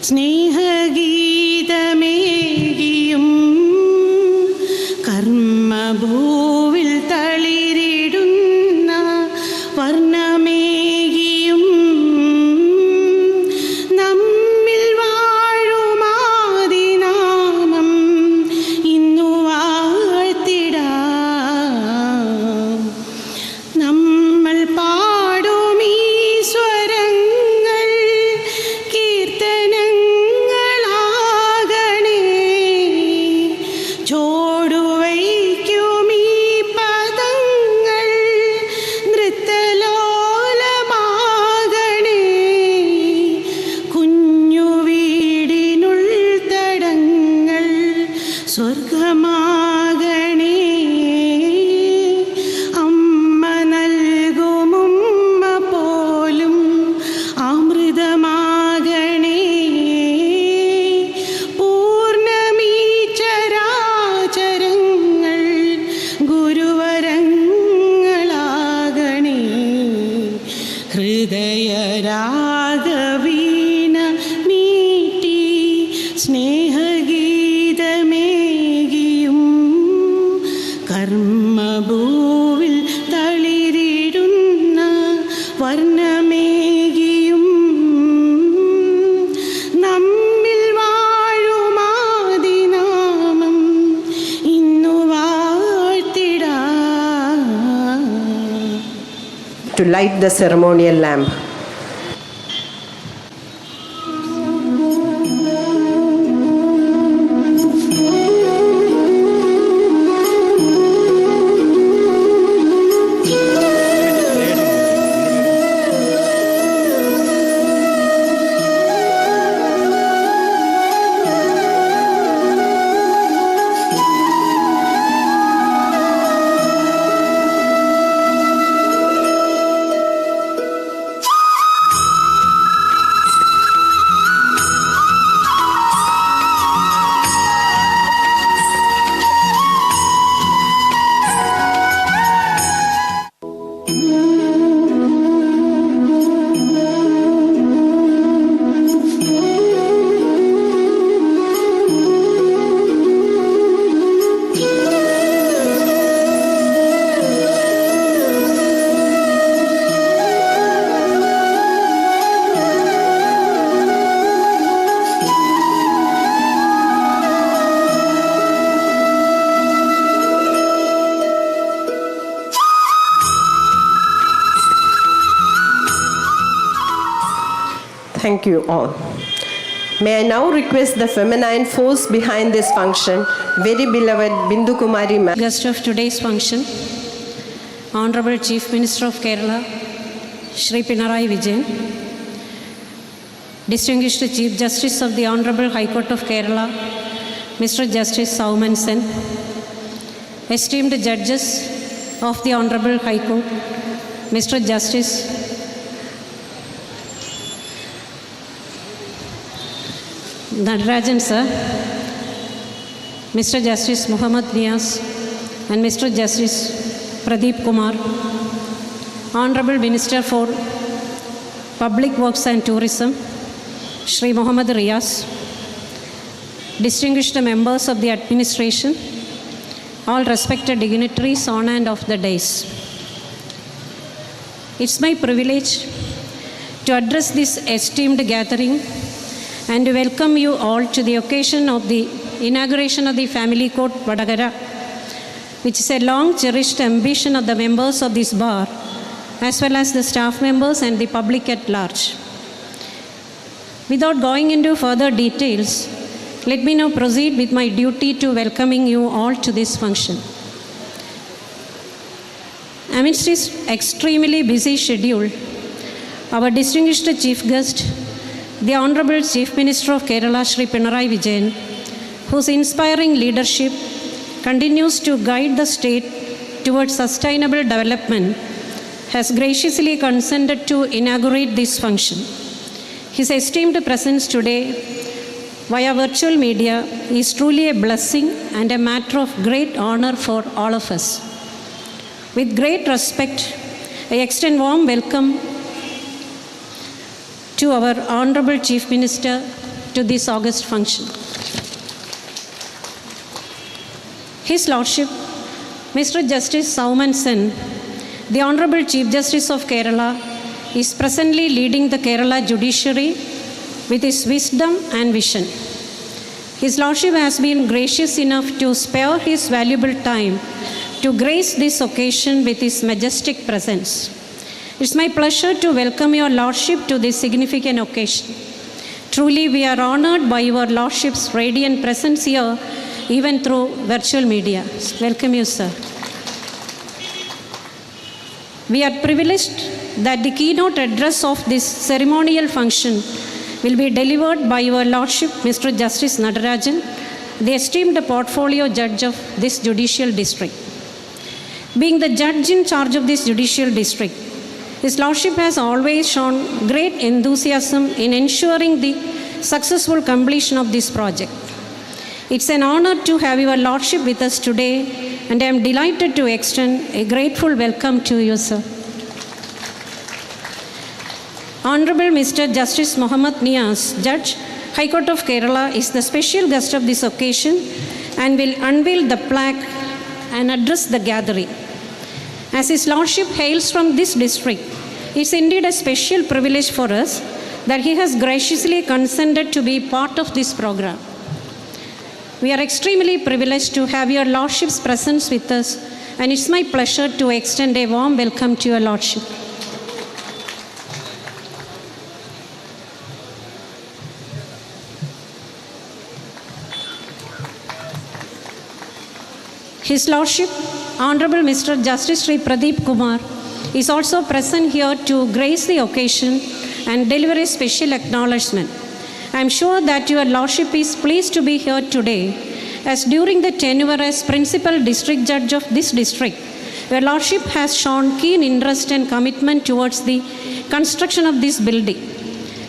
സ്നേഹഗീതമേകിയും കർമ്മഭൂവിൽ തളിരിടുന്ന വർണ്ണമേകിയും നമ്മിൽ വാഴുമാദിനാമം ഇന്നു വാഴ്ത്തിടാം. നമ്മൾ പാടും ഈ സ്വരങ്ങൾ കീർത്തനങ്ങളാകണേ. ചോടുവയ്ക്കും ഈ പദങ്ങൾ നൃത്തലോലമാകണേ. കുഞ്ഞു വീടിനുൾ തടങ്ങൾ സ്വർഗമാകണേ. അമ്മ നൽകുമുമ്മ പോലും അമൃതമാകണേ. പൂർണ്ണമീ ചരാചരങ്ങൾ ഗുരുവരങ്ങളാകണേ. ഹൃദയരാഗവീണ മീട്ടി സ്നേഹഗീതമേകിയും കർമ്മഭൂവിൽ തളിരിടുന്ന വർണ്ണമേകിയും നമ്മിൽ വാഴുമാദിനാമം ഇന്നു വാഴ്ത്തിടാം. To light the ceremonial lamp. Thank you all. May I now request the feminine force behind this function, very beloved Bindu Kumari ma'am. Guest of today's function, Honorable Chief Minister of Kerala, Shri Pinarayi Vijayan, Distinguished Chief Justice of the Honorable High Court of Kerala, Mr. Justice Sauman Sen, esteemed judges of the Honorable High Court, Mr. Justice Natarajan sir, Mr. Justice Muhammad Niaz and Mr. Justice Pradeep Kumar, Honorable Minister for Public Works and Tourism, Shri Muhammad Riaz, distinguished members of the administration, all respected dignitaries on and off the dais. It's my privilege to address this esteemed gathering and to welcome you all to the occasion of the inauguration of the Family Court Vadagara, which is a long cherished ambition of the members of this bar, as well as the staff members and the public at large. Without going into further details, let me now proceed with my duty to welcoming you all to this function. Amidst this extremely busy schedule, our distinguished chief guest, the Honorable Chief Minister of Kerala, Shri Pinarayi Vijayan, whose inspiring leadership continues to guide the state towards sustainable development, has graciously consented to inaugurate this function. His esteemed presence today via virtual media is truly a blessing and a matter of great honor for all of us. With great respect, I extend warm welcome to our Honorable Chief Minister to this august function. His Lordship, Mr. Justice Sauman Sen, the Honorable Chief Justice of Kerala, is presently leading the Kerala judiciary with his wisdom and vision. His Lordship has been gracious enough to spare his valuable time to grace this occasion with his majestic presence. It's my pleasure to welcome your Lordship to this significant occasion. Truly, we are honored by your Lordship's radiant presence here, even through virtual media. Welcome you, sir. We are privileged that the keynote address of this ceremonial function will be delivered by your Lordship, Mr. Justice Nadarajan, the esteemed portfolio judge of this judicial district. Being the judge in charge of this judicial district, His Lordship has always shown great enthusiasm in ensuring the successful completion of this project. It's an honor to have your Lordship with us today, and I am delighted to extend a grateful welcome to you, sir. Honorable Mr. Justice Muhammad Niaz, Judge, High Court of Kerala, is the special guest of this occasion and will unveil the plaque and address the gathering. As His Lordship hails from this district, it's indeed a special privilege for us that he has graciously consented to be part of this program. We are extremely privileged to have your Lordship's presence with us, and it's my pleasure to extend a warm welcome to your Lordship. His Lordship, Honorable Mr. Justice Sri Pradeep Kumar, is also present here to grace the occasion and deliver a special acknowledgement. I am sure that your Lordship is pleased to be here today, as during the tenure as Principal District Judge of this district, your Lordship has shown keen interest and commitment towards the construction of this building.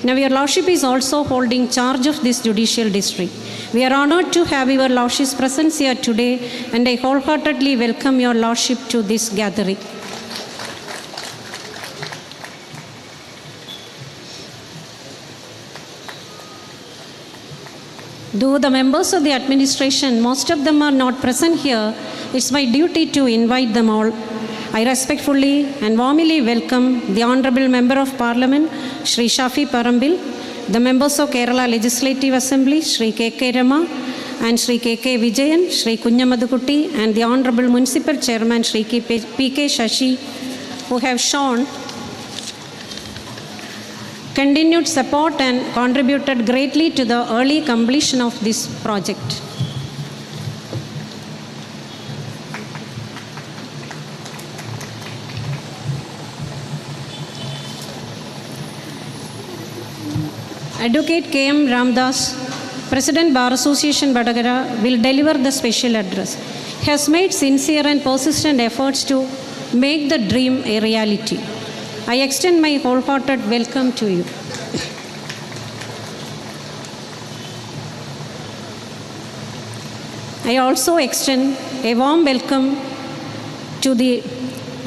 Now, your Lordship is also holding charge of this judicial district. We are honored to have your Lordship's presence here today, and I wholeheartedly welcome your Lordship to this gathering. Though the members of the administration, most of them are not present here, it's my duty to invite them all. I respectfully and warmly welcome the Honorable Member of Parliament, Shri Shafi Parambil, the members of Kerala Legislative Assembly, Shri K.K. Rama and Shri K.K. Vijayan, Shri Kunyamadukutty, and the Honorable Municipal Chairman, Shri P.K. Shashi, who have shown continued support and contributed greatly to the early completion of this project. Advocate K.M. Ramdas, President Bar Association Vadagara, will deliver the special address. He has made sincere and persistent efforts to make the dream a reality. I extend my wholehearted welcome to you. I also extend a warm welcome to the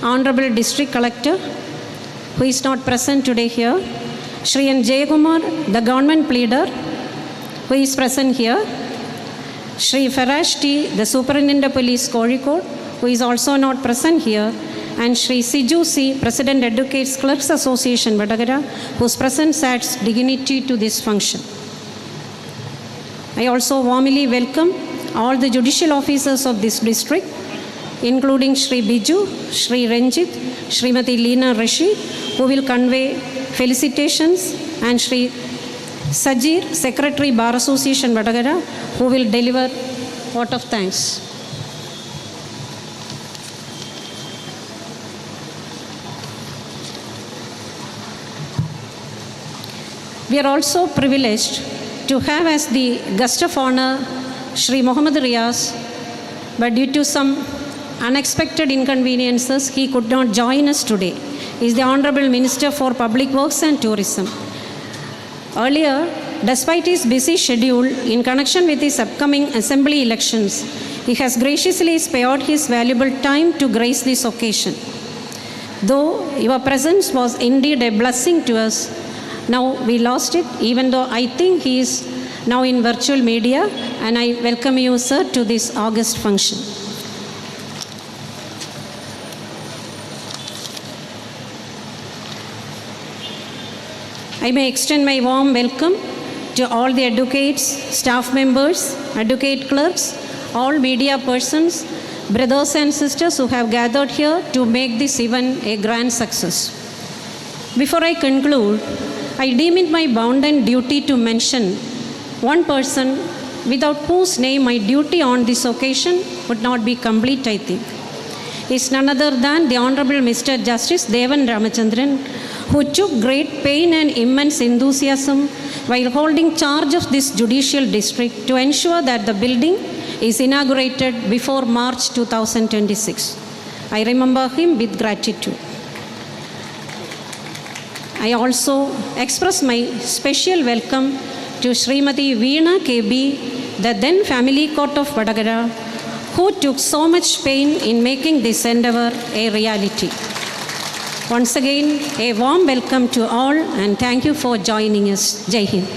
Honorable District Collector, who is not present today here, Shri N. Jayakumar, the government pleader, who is present here, Shri Farash T., the Superintendent of Police, Kozhikode, who is also not present here, and Shri Siju C., President Advocates Clerks Association, Vadagara, whose presence adds dignity to this function. I also warmly welcome all the judicial officers of this district, including Shri Biju, Shri Ranjit, Srimati Leena Rashid, who will convey felicitations, and Shri Sajir, Secretary Bar Association Vadagara, who will deliver vote of thanks. We are also privileged to have as the guest of honor Shri Muhammad Riaz, but due to some unexpected inconveniences, he could not join us today. He is the Honorable Minister for Public Works and Tourism. Earlier, despite his busy schedule in connection with his upcoming assembly elections, he has graciously spared his valuable time to grace this occasion. Though your presence was indeed a blessing to us, now we lost it, even though I think he is now in virtual media, and I welcome you, sir, to this August function. I may extend my warm welcome to all the advocates, staff members, advocate clerks, all media persons, brothers and sisters who have gathered here to make this event a grand success. Before I conclude, I deem it my bounden duty to mention one person without whose name my duty on this occasion would not be complete, I think. Is none other than the Honorable Mr. Justice Devan Ramachandran, who took great pain and immense enthusiasm while holding charge of this judicial district to ensure that the building is inaugurated before March 2026. I remember him with gratitude. I also express my special welcome to Srimati Veena KB, the then family court of Vadagara, who took so much pain in making this endeavor a reality. Once again, a warm welcome to all, and thank you for joining us. Jai Hind.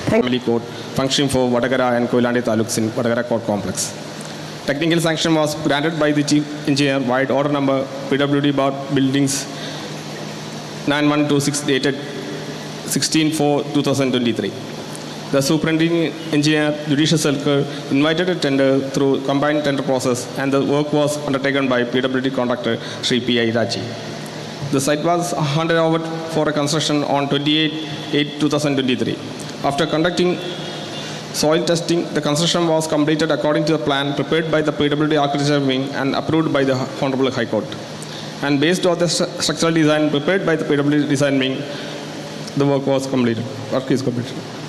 Family court functioning for Vadagara and Koilandi taluks in Vadagara court complex. Technical sanction was granted by the chief engineer via order number PWD bar buildings 9126 dated 16/4/2023. The superintending engineer judicial circle invited a tender through combined tender process, and the work was undertaken by PWD contractor Sri P.I. Raji. The site was handed over for a construction on 28/8/2023. After conducting soil testing, the construction was completed according to the plan prepared by the PWD Architecture Wing and approved by the Honorable High Court. And based on the structural design prepared by the PWD Design Wing, the work is completed.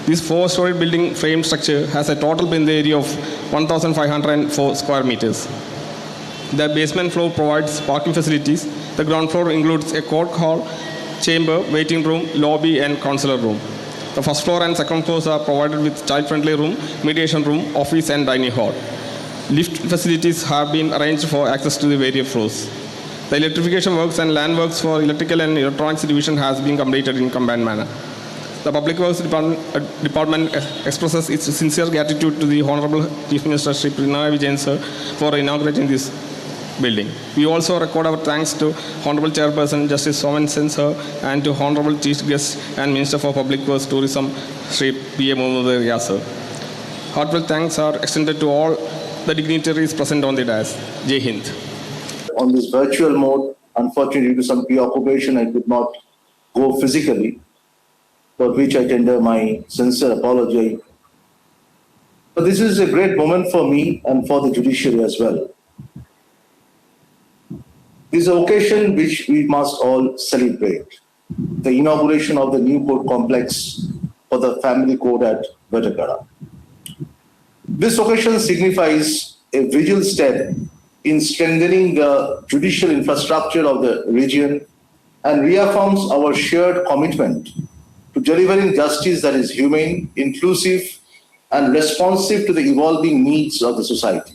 This 4-story building frame structure has a total building area of 1,504 square meters. The basement floor provides parking facilities. The ground floor includes a court hall, chamber, waiting room, lobby, and counselor room. The first floor and second floors are provided with child-friendly room, mediation room, office, and dining hall. Lift facilities have been arranged for access to the various floors. The electrification works and land works for electrical and electronics division has been completed in combined manner. The Public Works Department expresses its sincere gratitude to the Honorable Chief Minister Sri Pinarayi Vijayan sir for inaugurating this building. We also record our thanks to Honorable Chairperson Justice Soman Sen sir and to Honorable Chief Guest and Minister for Public Works Tourism Sri P.A. Mohammad Riyaz sir. Heartfelt thanks are extended to all the dignitaries present on the dais. Jai Hind. On this virtual mode, unfortunately due to some preoccupation, I could not go physically, for which I tender my sincere apology. But this is a great moment for me and for the judiciary as well. This is an occasion which we must all celebrate. The inauguration of the new court complex for the family court at Vadagara. This occasion signifies a vital step in strengthening the judicial infrastructure of the region and reaffirms our shared commitment to delivering justice that is humane, inclusive, and responsive to the evolving needs of the society.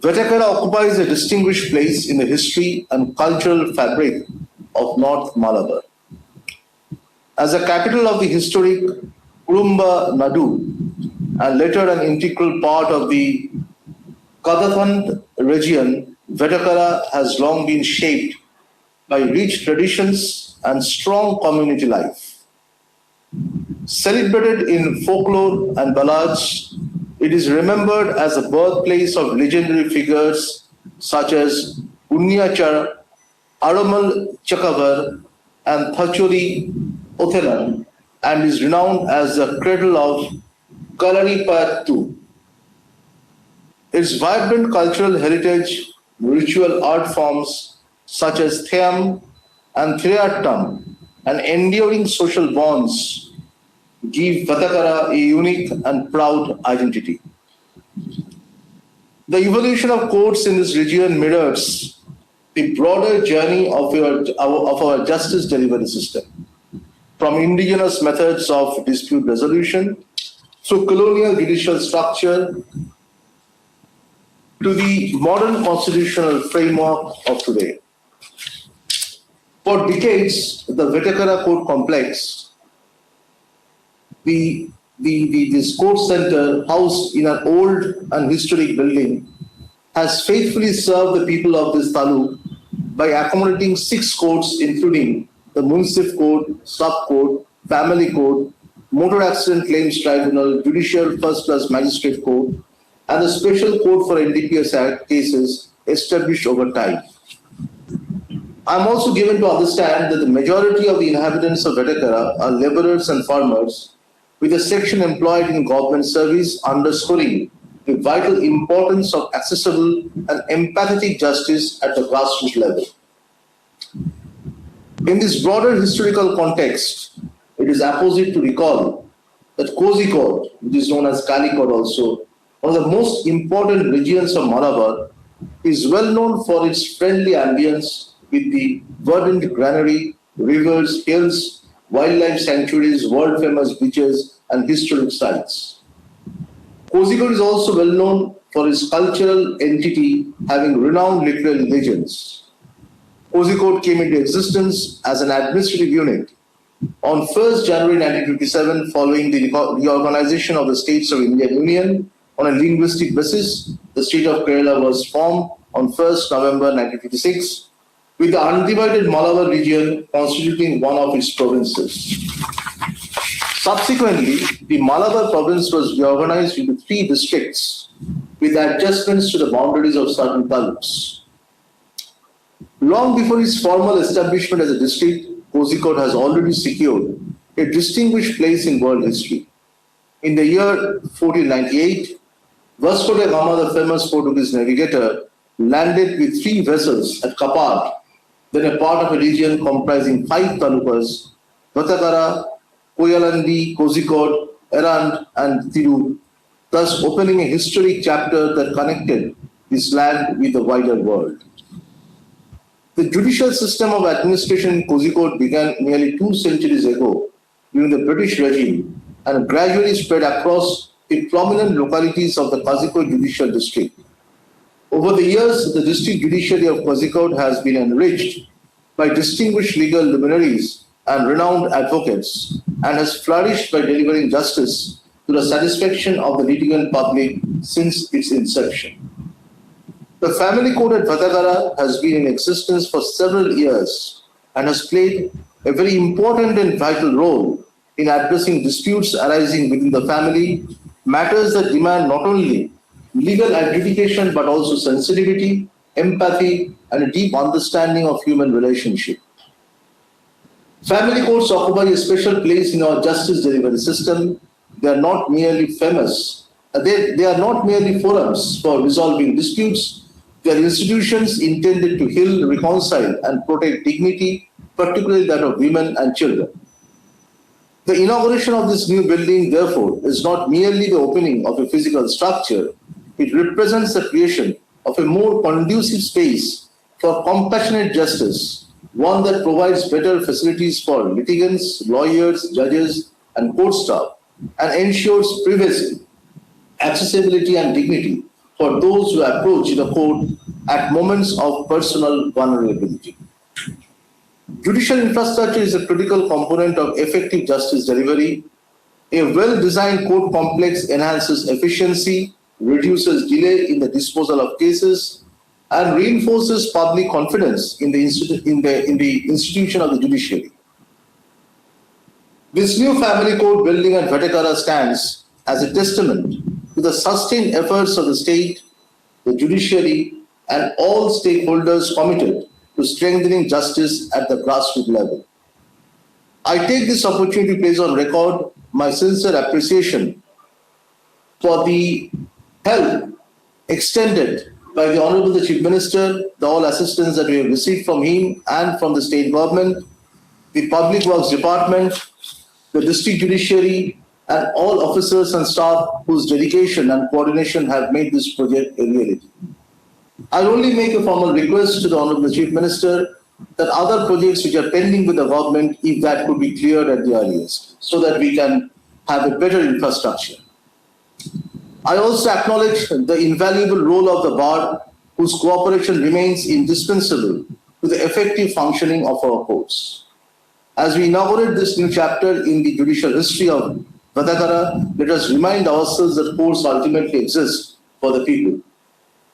Vadagara occupies a distinguished place in the history and cultural fabric of North Malabar. As a capital of the historic Kurumba Nadu and later an integral part of the Kadhathand region, Vadagara has long been shaped by rich traditions and strong community life. Celebrated in folklore and ballads, it is remembered as the birthplace of legendary figures such as Unniyachar, Aramal Chakavar, and Thachuri Othelan, and is renowned as the cradle of Kalaripayattu. Its vibrant cultural heritage, ritual art forms such as Theam and Thiriyattam, and enduring social bonds give Vadagara a unique and proud identity. The evolution of courts in this region mirrors the broader journey of our justice delivery system, from indigenous methods of dispute resolution through colonial judicial structure to the modern constitutional framework of today. For decades, the Vadagara Court Complex, the this court center, housed in an old and historic building, has faithfully served the people of this taluk by accommodating 6 courts, including the Municipal Court, Sub-Court, Family Court, Motor Accident Claims Tribunal, Judicial First-Class Magistrate Court, and the Special Court for NDPS Act cases established over time. I am also given to understand that the majority of the inhabitants of Vetakara are laborers and farmers, with a section employed in government service underscoring the vital importance of accessible and empathetic justice at the grassroots level. In this broader historical context, it is apposite to recall that Kozhikode, which is known as Kalikode also, one of the most important regions of Malabar, is well known for its friendly ambience with the verdant granary, rivers, hills, wildlife sanctuaries, world-famous beaches, and historic sites. Kozhikode is also well known for its cultural entity having renowned literary legends. Kozhikode came into existence as an administrative unit on 1st January 1957 following the reorganization of the states of Indian Union on a linguistic basis. The state of Kerala was formed on 1st November 1956 with the undivided Malabar region constituting one of its provinces. Subsequently, the Malabar province was reorganized into 3 districts with adjustments to the boundaries of certain taluks. Long before its formal establishment as a district, Kozhikode has already secured a distinguished place in world history. In the year 1498, Vasco da Gama, the famous Portuguese navigator, landed with 3 vessels at Kapad, then a part of a region comprising 5 talukas, Vetakara, Koyalandi, Kozhikode, Erand, and Tirur, thus opening a historic chapter that connected this land with the wider world. The judicial system of administration in Kozhikode began nearly 2 centuries ago during the British regime and gradually spread across the prominent localities of the Kozhikode judicial district. Over the years, the district judiciary of Kozhikode has been enriched by distinguished legal luminaries and renowned advocates and has flourished by delivering justice to the satisfaction of the litigant public since its inception. The family court at Vetakara has been in existence for several years and has played a very important and vital role in addressing disputes arising within the family, matters that demand not only legal adjudication but also sensitivity, empathy, and a deep understanding of human relationship. Family courts occupy a special place in our justice delivery system. They are not merely famous. They are not merely forums for resolving disputes. They are institutions intended to heal, reconcile, and protect dignity, particularly that of women and children. The inauguration of this new building, therefore, is not merely the opening of a physical structure. It represents the creation of a more conducive space for compassionate justice, one that provides better facilities for litigants, lawyers, judges, and court staff, and ensures privacy, accessibility, and dignity for those who approach the court at moments of personal vulnerability. Judicial infrastructure is a critical component of effective justice delivery. A well-designed court complex enhances efficiency, reduces delay in the disposal of cases, and reinforces public confidence in the institution of the judiciary. This new family court building at Vetakara stands as a testament to the sustained efforts of the state, the judiciary, and all stakeholders committed to strengthening justice at the grassroots level. I take this opportunity to place on record my sincere appreciation for the help extended by the Honorable the Chief Minister, the all assistance that we have received from him and from the state government, the Public Works Department, the district judiciary, and all officers and staff whose dedication and coordination have made this project a reality. I'll only make a formal request to the Honorable Chief Minister that other projects which are pending with the government, if that could be cleared at the earliest, so that we can have a better infrastructure. I also acknowledge the invaluable role of the bar, whose cooperation remains indispensable to the effective functioning of our courts. As we inaugurate this new chapter in the judicial history of Vadakara, let us remind ourselves that courts ultimately exist for the people.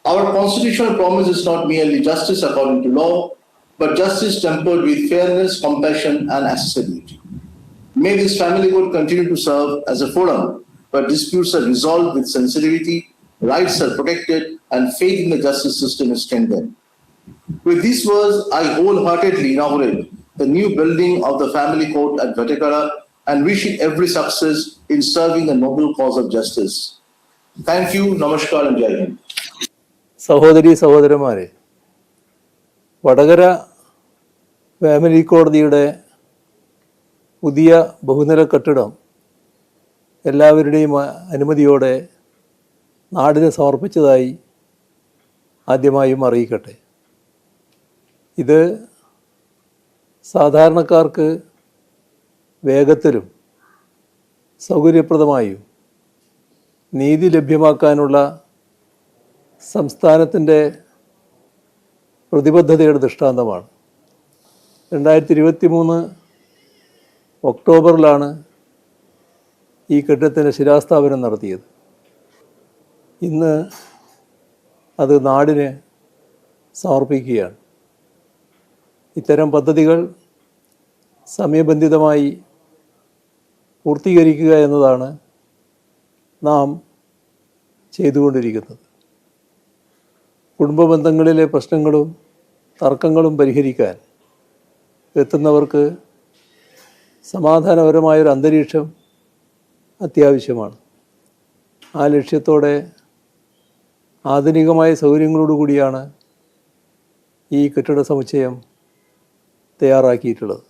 Our constitutional promise is not merely justice according to law, but justice tempered with fairness, compassion, and accessibility. May this family court continue to serve as a forum where disputes are resolved with sensitivity, rights are protected, and faith in the justice system is strengthened. With these words, I wholeheartedly inaugurate the new building of the family court at Vadakara and wish it every success in serving the noble cause of justice. Thank you, Namaskar, and Jai Hind. സഹോദരീ സഹോദരന്മാരെ, Vadakara family കോടതിയുടെ പുതിയ ബഹുനില കെട്ടിടം എല്ലാവരുടെയും അനുമതിയോടെ നാടിന് സമർപ്പിച്ചതായി ആദ്യമായും അറിയിക്കട്ടെ. ഇത് സാധാരണക്കാർക്ക് വേഗത്തിലും സൗകര്യപ്രദമായും നീതി ലഭ്യമാക്കാനുള്ള സംസ്ഥാനത്തിൻ്റെ പ്രതിബദ്ധതയുടെ ദൃഷ്ടാന്തമാണ്. 2023 ഒക്ടോബറിലാണ് ഈ കെട്ടിടത്തിൻ്റെ ശിലാസ്ഥാപനം നടത്തിയത്. ഇന്ന് അത് നാടിന് സമർപ്പിക്കുകയാണ്. ഇത്തരം പദ്ധതികൾ സമയബന്ധിതമായി പൂർത്തീകരിക്കുക എന്നതാണ് നാം ചെയ്തുകൊണ്ടിരിക്കുന്നത്. കുടുംബ ബന്ധങ്ങളിലെ പ്രശ്നങ്ങളും തർക്കങ്ങളും പരിഹരിക്കാൻ എത്തുന്നവർക്ക് സമാധാനപരമായൊരു അന്തരീക്ഷം അത്യാവശ്യമാണ്. ആ ലക്ഷ്യത്തോടെ ആധുനികമായ സൗകര്യങ്ങളോടുകൂടിയാണ് ഈ കെട്ടിട സമുച്ചയം തയ്യാറാക്കിയിട്ടുള്ളത്.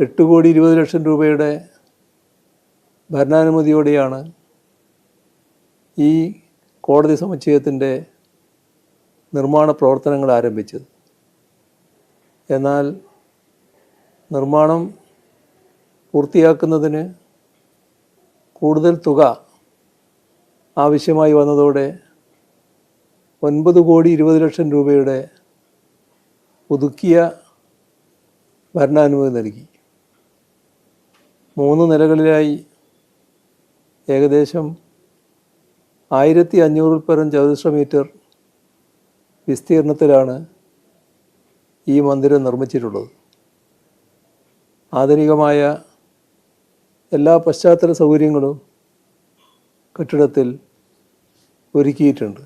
8,20,00,000 രൂപയുടെ ഭരണാനുമതിയോടെയാണ് ഈ കോടതി സമുച്ചയത്തിൻ്റെ നിർമ്മാണ പ്രവർത്തനങ്ങൾ ആരംഭിച്ചത്. എന്നാൽ നിർമ്മാണം പൂർത്തിയാക്കുന്നതിന് കൂടുതൽ തുക ആവശ്യമായി വന്നതോടെ 9,20,00,000 രൂപയുടെ പുതുക്കിയ ഭരണാനുമതി നൽകി. 3 നിലകളിലായി ഏകദേശം 1,500 പരം ചതുരശ്ര മീറ്റർ വിസ്തീർണത്തിലാണ് ഈ മന്ദിരം നിർമ്മിച്ചിട്ടുള്ളത്. ആധുനികമായ എല്ലാ പശ്ചാത്തല സൗകര്യങ്ങളും കെട്ടിടത്തിൽ ഒരുക്കിയിട്ടുണ്ട്.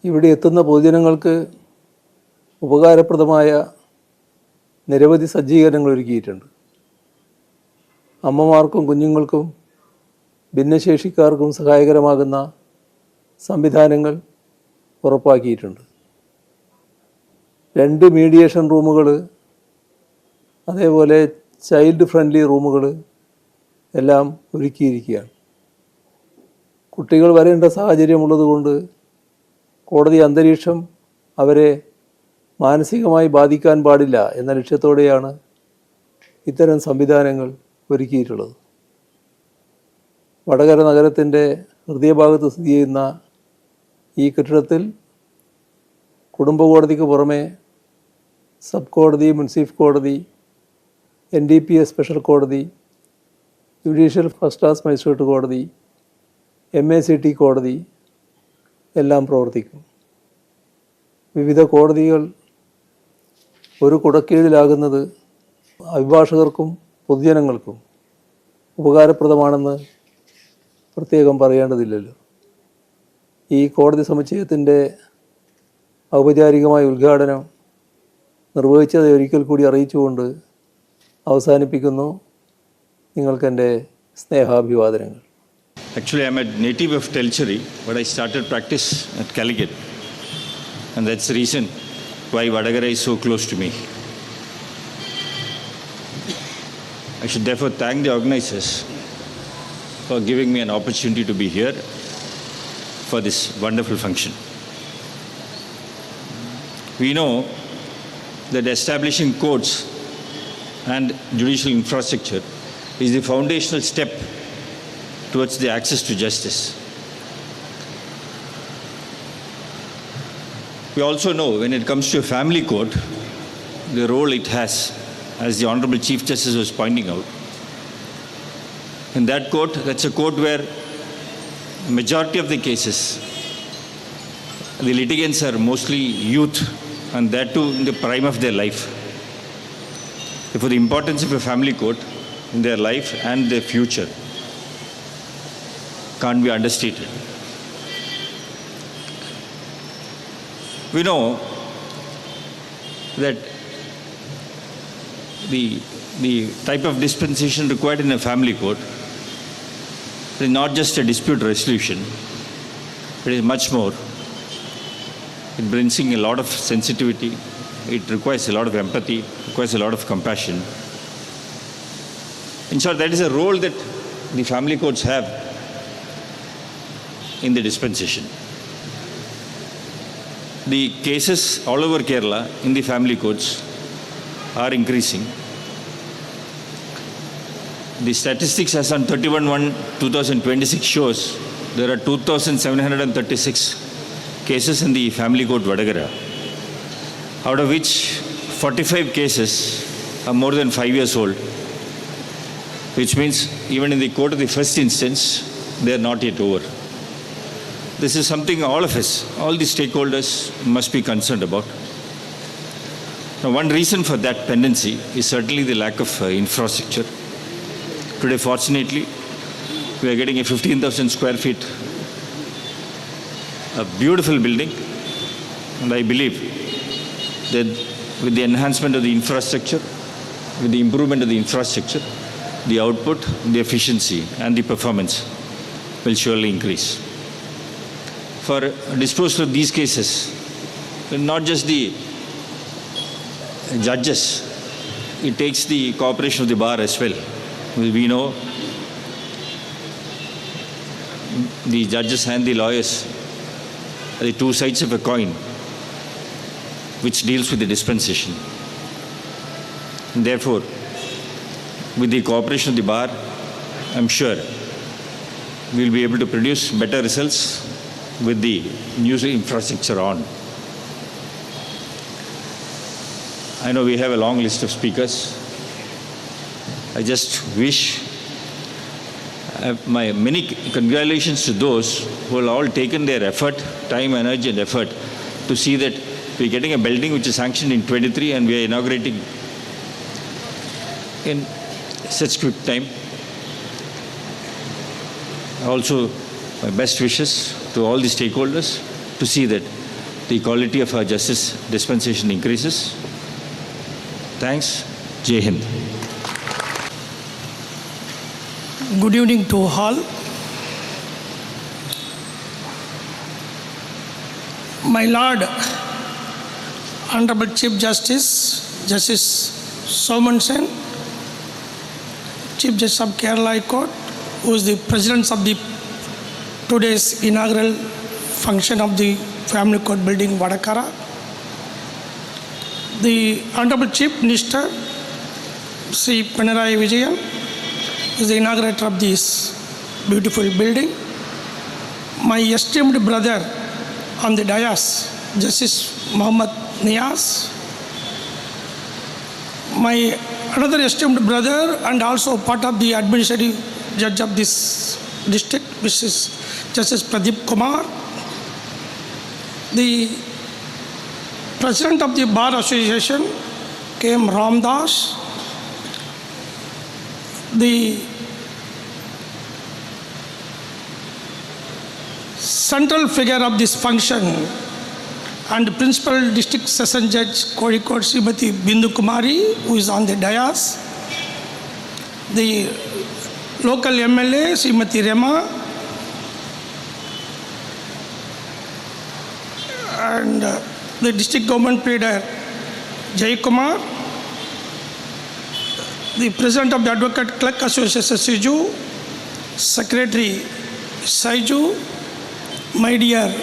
ഇവിടെ എത്തുന്ന പൊതുജനങ്ങൾക്ക് ഉപകാരപ്രദമായ നിരവധി സജ്ജീകരണങ്ങൾ ഒരുക്കിയിട്ടുണ്ട്. അമ്മമാർക്കും കുഞ്ഞുങ്ങൾക്കും ഭിന്നശേഷിക്കാർക്കും സഹായകരമാകുന്ന സംവിധാനങ്ങൾ ഉറപ്പാക്കിയിട്ടുണ്ട്. 2 മീഡിയേഷൻ റൂമുകൾ, അതേപോലെ ചൈൽഡ് ഫ്രണ്ട്ലി റൂമുകൾ എല്ലാം ഒരുക്കിയിരിക്കുകയാണ്. കുട്ടികൾ വരേണ്ട സാഹചര്യമുള്ളതുകൊണ്ട് കോടതി അന്തരീക്ഷം അവരെ മാനസികമായി ബാധിക്കാൻ പാടില്ല എന്ന ലക്ഷ്യത്തോടെയാണ് ഇത്തരം സംവിധാനങ്ങൾ ഒരുക്കിയിട്ടുള്ളത്. വടകര നഗരത്തിൻ്റെ ഹൃദയഭാഗത്ത് സ്ഥിതി ചെയ്യുന്ന ഈ കെട്ടിടത്തിൽ കുടുംബ കോടതിക്ക് പുറമെ സബ് കോടതി, മുൻസിഫ് കോടതി, NDPS സ്പെഷ്യൽ കോടതി, ജുഡീഷ്യൽ ഫസ്റ്റ് ക്ലാസ് മജിസ്ട്രേറ്റ് കോടതി, MACT കോടതി എല്ലാം പ്രവർത്തിക്കും. വിവിധ കോടതികൾ ഒരു കുടക്കീഴിലാകുന്നത് അഭിഭാഷകർക്കും പൊതുജനങ്ങൾക്കും ഉപകാരപ്രദമാണെന്ന് പ്രത്യേകം പറയേണ്ടതില്ലല്ലോ. ഈ കോടതി സമുച്ചയത്തിൻ്റെ ഔപചാരികമായ ഉദ്ഘാടനം നിർവഹിച്ചത് ഒരിക്കൽ കൂടി അറിയിച്ചുകൊണ്ട് അവസാനിപ്പിക്കുന്നു. നിങ്ങൾക്കെൻ്റെ സ്നേഹാഭിവാദനങ്ങൾ. Actually, I'm a native of Telcheri, but I started practice at Calicut. And that's the reason why Vadagara is so close to me. I should therefore thank the organizers for giving me an opportunity to be here for this wonderful function. We know that establishing courts and judicial infrastructure is the foundational step towards the access to justice. We also know when it comes to a family court, the role it has, as the Honorable Chief Justice was pointing out, In that court, that's a court where majority of the cases, the litigants are mostly youth, and that too in the prime of their life. Therefore, the importance of a family court in their life and their future can't be understated. We know that the type of dispensation required in a family court is not just a dispute resolution, it is much more. It brings in a lot of sensitivity, it requires a lot of empathy, requires a lot of compassion. In short, that is a role that the family courts have in the dispensation. The cases all over Kerala in the family courts are increasing. The statistics as on 31/1/2026 shows there are 2,736 cases in the family court Vadagara, out of which 45 cases are more than 5 years old, which means even in the court of the first instance, they are not yet over. This is something all of us, all the stakeholders must be concerned about. Now, one reason for that tendency is certainly the lack of infrastructure. Today, fortunately, we are getting a 15,000 square feet, a beautiful building, and I believe that with the enhancement of the infrastructure, with the improvement of the infrastructure, the output, the efficiency, and the performance will surely increase. For disposal of these cases, not just the judges, it takes the cooperation of the bar as well. We know the judges and the lawyers are the two sides of a coin which deals with the dispensation. And therefore, with the cooperation of the bar, I'm sure we'll be able to produce better results with the new infrastructure on. I know we have a long list of speakers. I just wish my many congratulations to those who have all taken their effort, time, energy and effort to see that we're getting a building which is sanctioned in 23 and we are inaugurating in such quick time. Also, my best wishes to all the stakeholders to see that the quality of our justice dispensation increases. Thanks. Jai Hind. Good evening to all. My Lord, Honorable Chief Justice, Justice Soman Sen, Chief Justice of Kerala High Court, who is the President of the today's inaugural function of the Family Court Building, Vadakara. The Honorable Chief Minister, Sri Pinarayi Vijayan, is the inaugurator of this beautiful building. My esteemed brother on the dais, Justice Muhammad Niaz. My another esteemed brother and also part of the administrative judge of this district, which is Justice Pradeep Kumar. The President of the Bar Association, K.M. Ramdas. The central figure of this function and Principal District Session Judge Kozhikode Srimati Bindu Kumari, who is on the dais. The local MLA Srimati Rema and the district government pleader Jay Kumar. The President of the Advocate Clerk Association, Siju, Secretary Saiju, my dear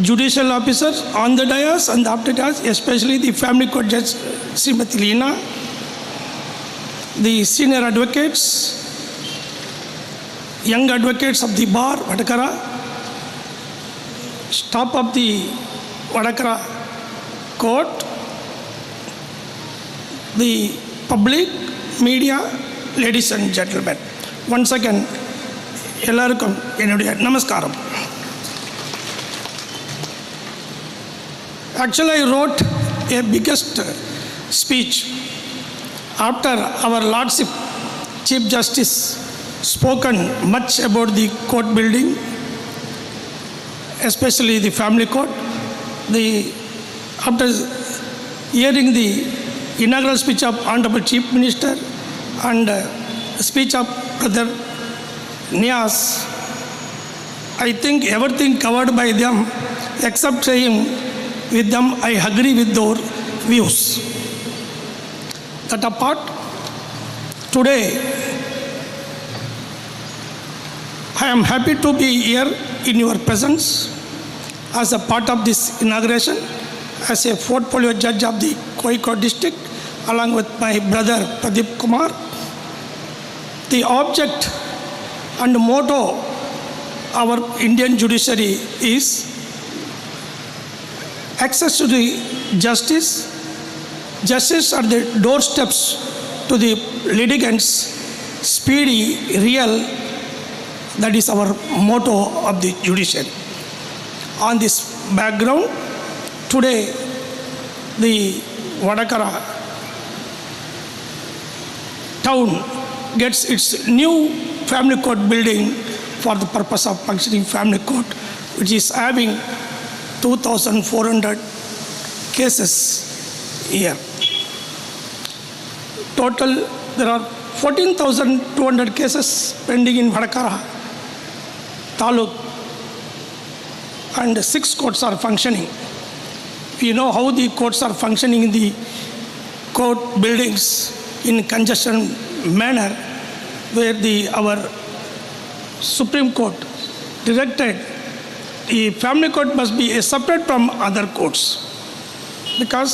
judicial officers on the dais and after that, especially the Family Court Judge Srimati Leena, the senior advocates, young advocates of the bar, Vadakara, staff of the Vadakara court, the public, media, ladies and gentlemen, once again, எல்லாருக்கும் என்னுடைய நமஸ்காரம். Actually, I wrote a biggest speech after our Lordship Chief Justice spoken much about the court building, especially the family court. After hearing the inaugural speech of Honorable Chief Minister and speech of Brother Nias, I think everything covered by them, except saying with them I agree with their views. That apart, today I am happy to be here in your presence as a part of this inauguration, as a portfolio judge of the Kozhikode district, along with my brother Pradeep Kumar. The object and motto of our Indian judiciary is access to the justice. Justice are the doorsteps to the litigants, speedy, real. That is our motto of the judiciary. On this background, today the Vadakara town gets its new family court building for the purpose of functioning family court, which is having 2,400 cases here. Total, there are 14,200 cases pending in Vadakara Taluk, and 6 courts are functioning. We know how the courts are functioning in the court buildings in congestion manner, where our Supreme Court directed the family court must be separate from other courts, because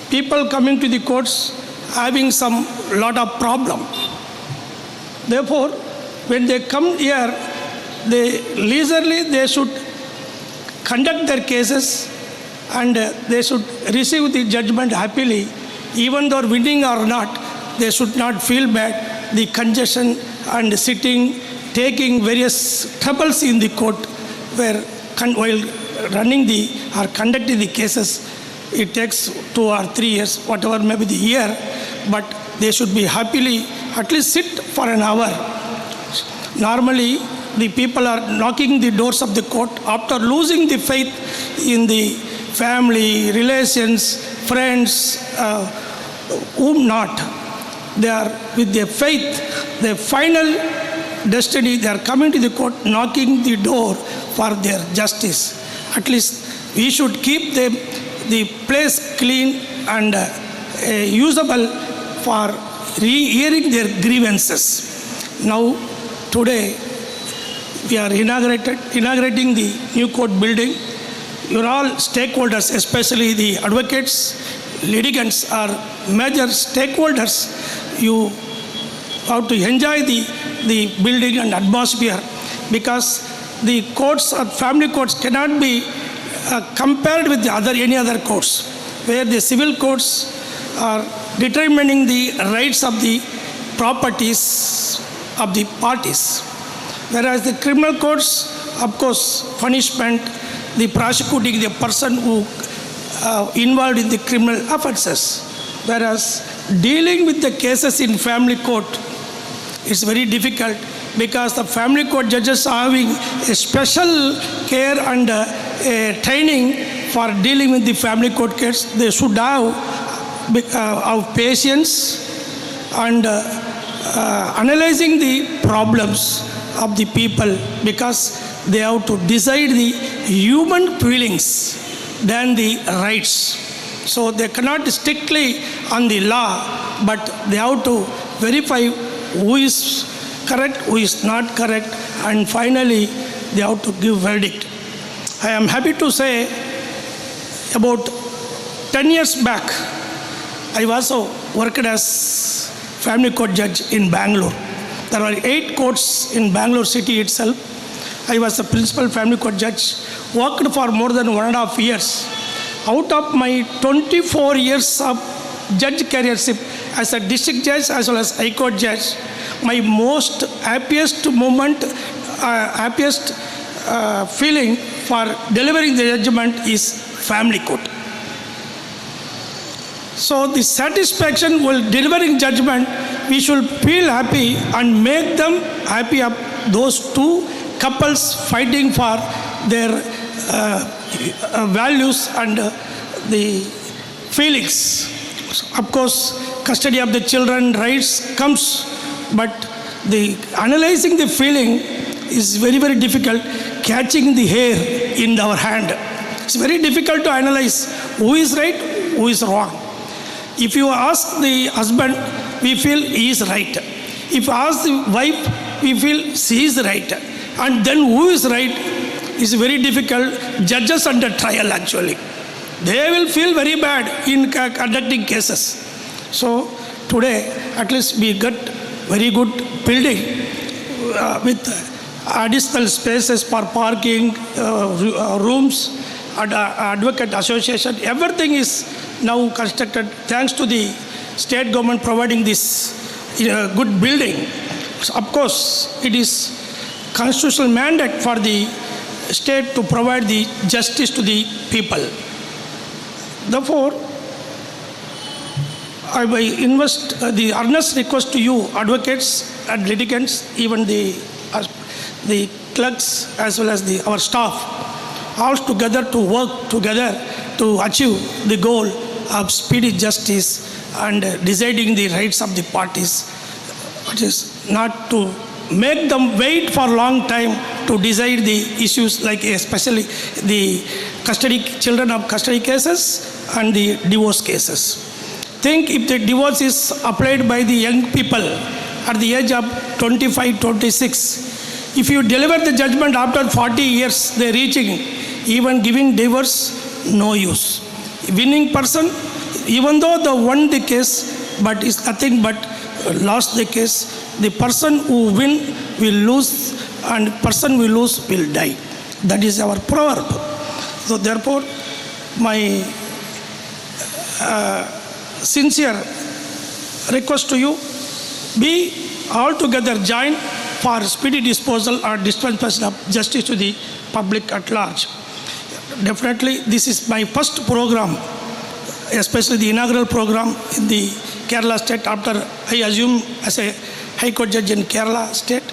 people coming to the courts having some lot of problem. Therefore, when they come here, they should conduct their cases and they should receive the judgment happily. Even though winning or not, they should not feel bad. The congestion and sitting, taking various troubles in the court, where while running or conducting the cases, it takes 2 or 3 years, whatever may be the year, but they should be happily at least sit for an hour. Normally, the people are knocking the doors of the court after losing the faith in the family, relations, friends, whom not. They are with their faith, their final destiny, they are coming to the court, knocking the door for their justice. At least we should keep the place clean and usable for hearing their grievances. Now, today, we are inaugurating the new court building. You're all stakeholders, especially the advocates, litigants are major stakeholders. You have to enjoy the building and atmosphere, because the courts or family courts cannot be compared with any other courts, where the civil courts are determining the rights of the properties of the parties. Whereas the criminal courts, of course, punishment, the prosecuting the person who involved in the criminal offences. Whereas dealing with the cases in family court is very difficult, because the family court judges are having a special care and training for dealing with the family court case. They should have patience and analyzing the problems of the people, because they have to decide the human feelings than the rights. So they cannot strictly on the law, but they have to verify who is correct, who is not correct, and finally they have to give verdict. I am happy to say about 10 years back, I also worked as family court judge in Bangalore. There were 8 courts in Bangalore city itself. I was the principal family court judge, worked for more than 1.5 years. Out of my 24 years of judge careership, as a district judge as well as High Court judge, my most happiest moment, happiest feeling for delivering the judgment is family court. So the satisfaction while delivering judgment, we should feel happy and make them happy of those two couples fighting for their values and the feelings. Of course, custody of the children rights comes, but the analyzing the feeling is very, very difficult. Catching the hair in our hand, it's very difficult to analyze who is right, who is wrong. If you ask the husband, we feel he is right. If you ask the wife, we feel she is right. And then who is right is very difficult. Judges under trial actually, they will feel very bad in conducting cases. So today at least we got very good building with additional spaces for parking, rooms, and advocate association. Everything is now constructed thanks to the state government providing this good building. So of course, it is constitutional mandate for the state to provide the justice to the people. Therefore, I will invest the earnest request to you, advocates and litigants, even the clerks as well as our staff, all together to work together to achieve the goal of speedy justice and deciding the rights of the parties. It is not to make them wait for a long time to decide the issues, like especially the children of custody cases and the divorce cases. Think if the divorce is applied by the young people at the age of 25, 26, if you deliver the judgment after 40 years, they reaching, even giving divorce, no use. Winning person, even though they won the case, but it's nothing but lost the case. The person who win will lose, and person who lose will die. That is our proverb. So therefore, my sincere request to you, be all together joined for speedy disposal or dispensation of justice to the public at large. Definitely, this is my first program, especially the inaugural program in the Kerala state after I assume as a High Court judge in Kerala state.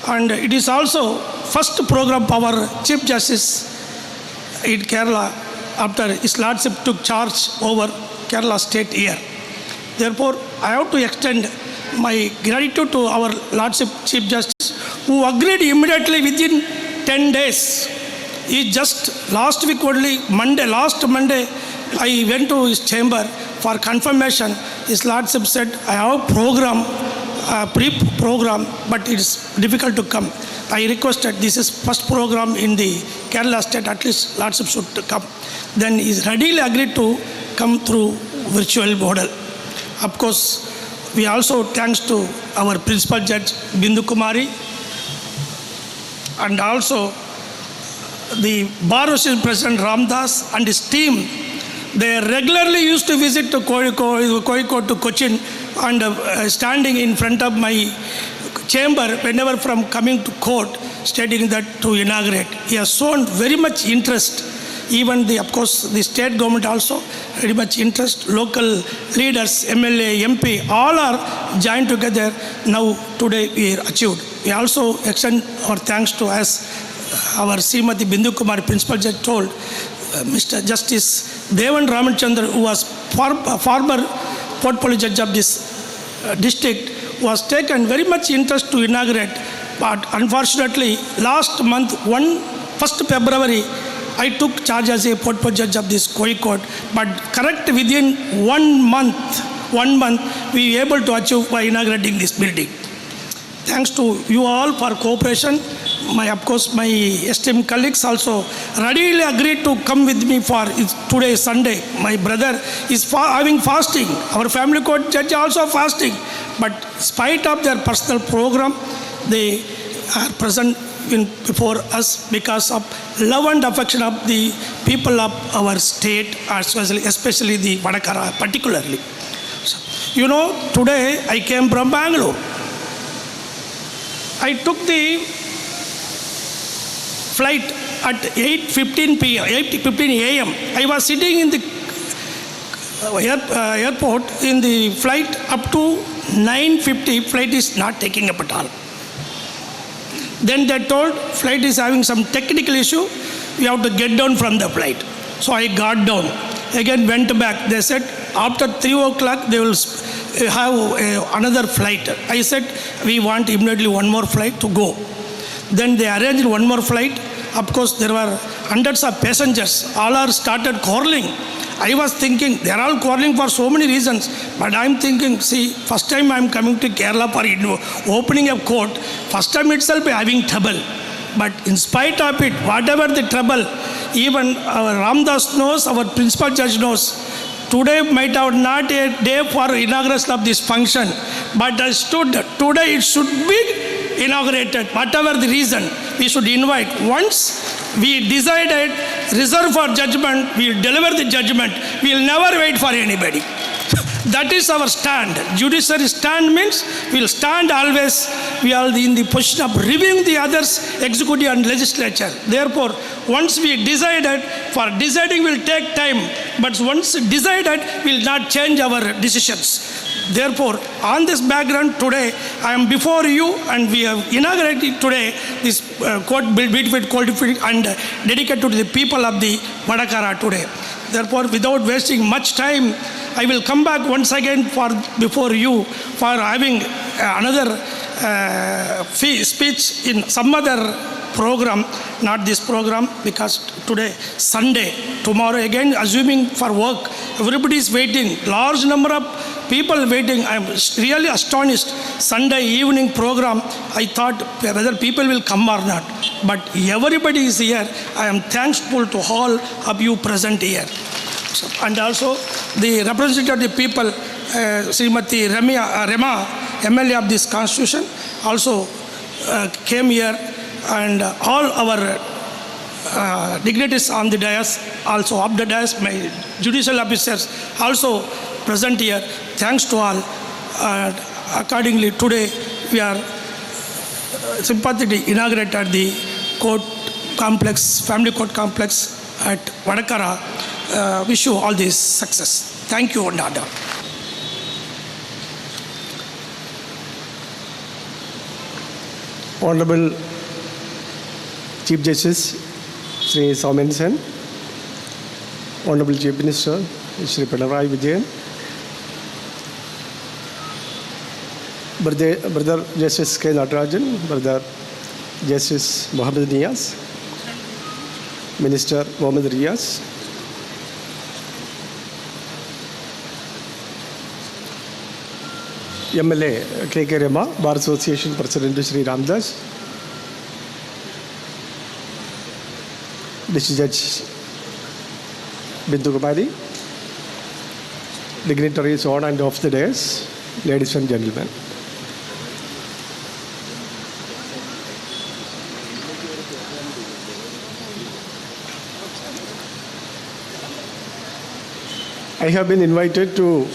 And it is also first program for our Chief Justice in Kerala after his Lordship took charge over Kerala state here. Therefore, I have to extend my gratitude to our Lordship Chief Justice, who agreed immediately within 10 days. He just last week only, last Monday, I went to his chamber for confirmation. His Lordship said, I have pre-program, but it is difficult to come. I requested, this is first program in the Kerala state, at least Lordship should come. Then he readily agreed to come through virtual model. Of course, we also thanks to our Principal Judge Bindu Kumari and also the Bar Association President Ramdas and his team. They regularly used to visit to Kozhikode to Cochin and standing in front of my chamber whenever from coming to court, stating that to inaugurate. He has shown very much interest. Even of course, the state government also very much interest. Local leaders, MLA, MP, all are joined together. Now, today we achieved. We also extend our thanks to, as our Srimati Bindu Kumar, Principal Judge told, Mr. Justice Devan Ramachandra, who was former portfolio judge of this district, was taken very much interest to inaugurate. But unfortunately, last month, 1st February, I took charge as a portfolio judge of this Kozhikode. But correct within 1 month, we were able to achieve by inaugurating this building. Thanks to you all for cooperation. Of course, my esteemed colleagues also readily agreed to come with me for today, Sunday. My brother is having fasting. Our family court judge also fasting. But in spite of their personal program, they are present before us because of love and affection of the people of our state, especially the Vadakara particularly. So, You know, today I came from Bangalore. I took the flight at 8:15 p.m., 8:15 a.m. I was sitting in the airport in the flight up to 9:50. Flight is not taking up at all. Then they told flight is having some technical issue. You have to get down from the flight. So I got down. Again went back. They said after 3 o'clock they will have another flight. I said we want immediately one more flight to go. Then they arranged one more flight. Of course there were hundreds of passengers. All are started quarreling. I was thinking they are all quarreling for so many reasons. But I am thinking, see, first time I am coming to Kerala for opening a court. First time itself having trouble. But in spite of it, whatever the trouble, even our Ramdas knows, our principal judge knows, today might have not a day for inauguration of this function, but I stood, today it should be inaugurated. Whatever the reason, we should invite. Once we decided, reserve for judgment, we will deliver the judgment. We will never wait for anybody. That is our stand. Judiciary stand means we will stand always. We are in the position of reviewing the others, executive and legislature. Therefore, once we decided, for deciding will take time, but once decided, we will not change our decisions. Therefore, on this background, today I am before you, and we have inaugurated today this court between qualified and dedicated to the people of the Vadakara today. Therefore, without wasting much time, I will come back once again before you for having another speech in some other program, not this program, because today Sunday, tomorrow again assuming for work, everybody is waiting, large number of people waiting. I am really astonished. Sunday evening program, I thought whether people will come or not, but everybody is here. I am thankful to all of you present here. And also the representative of the people, Srimati Rema, MLA of this constitution, also came here, and all our dignitaries on the dais, also up the dais, my judicial officers also present here. Thanks to all. Accordingly, today we are sympathetically inaugurated the court complex, family court complex at Vadakara. Wish you all this success. Thank you, Nada. Honorable Chief Justice Sri Somen Sen, Honorable Chief Minister Sri Pinarayi Vijayan, Brother Justice K. Natarajan, Brother Justice Mohammed Niyaz, Minister Mohammed Riyaz, MLA K. Rema, Bar Association President Sri Ramdas, District Judge Bindu Kumari, dignitaries on and off the dais, ladies and gentlemen. I have been invited to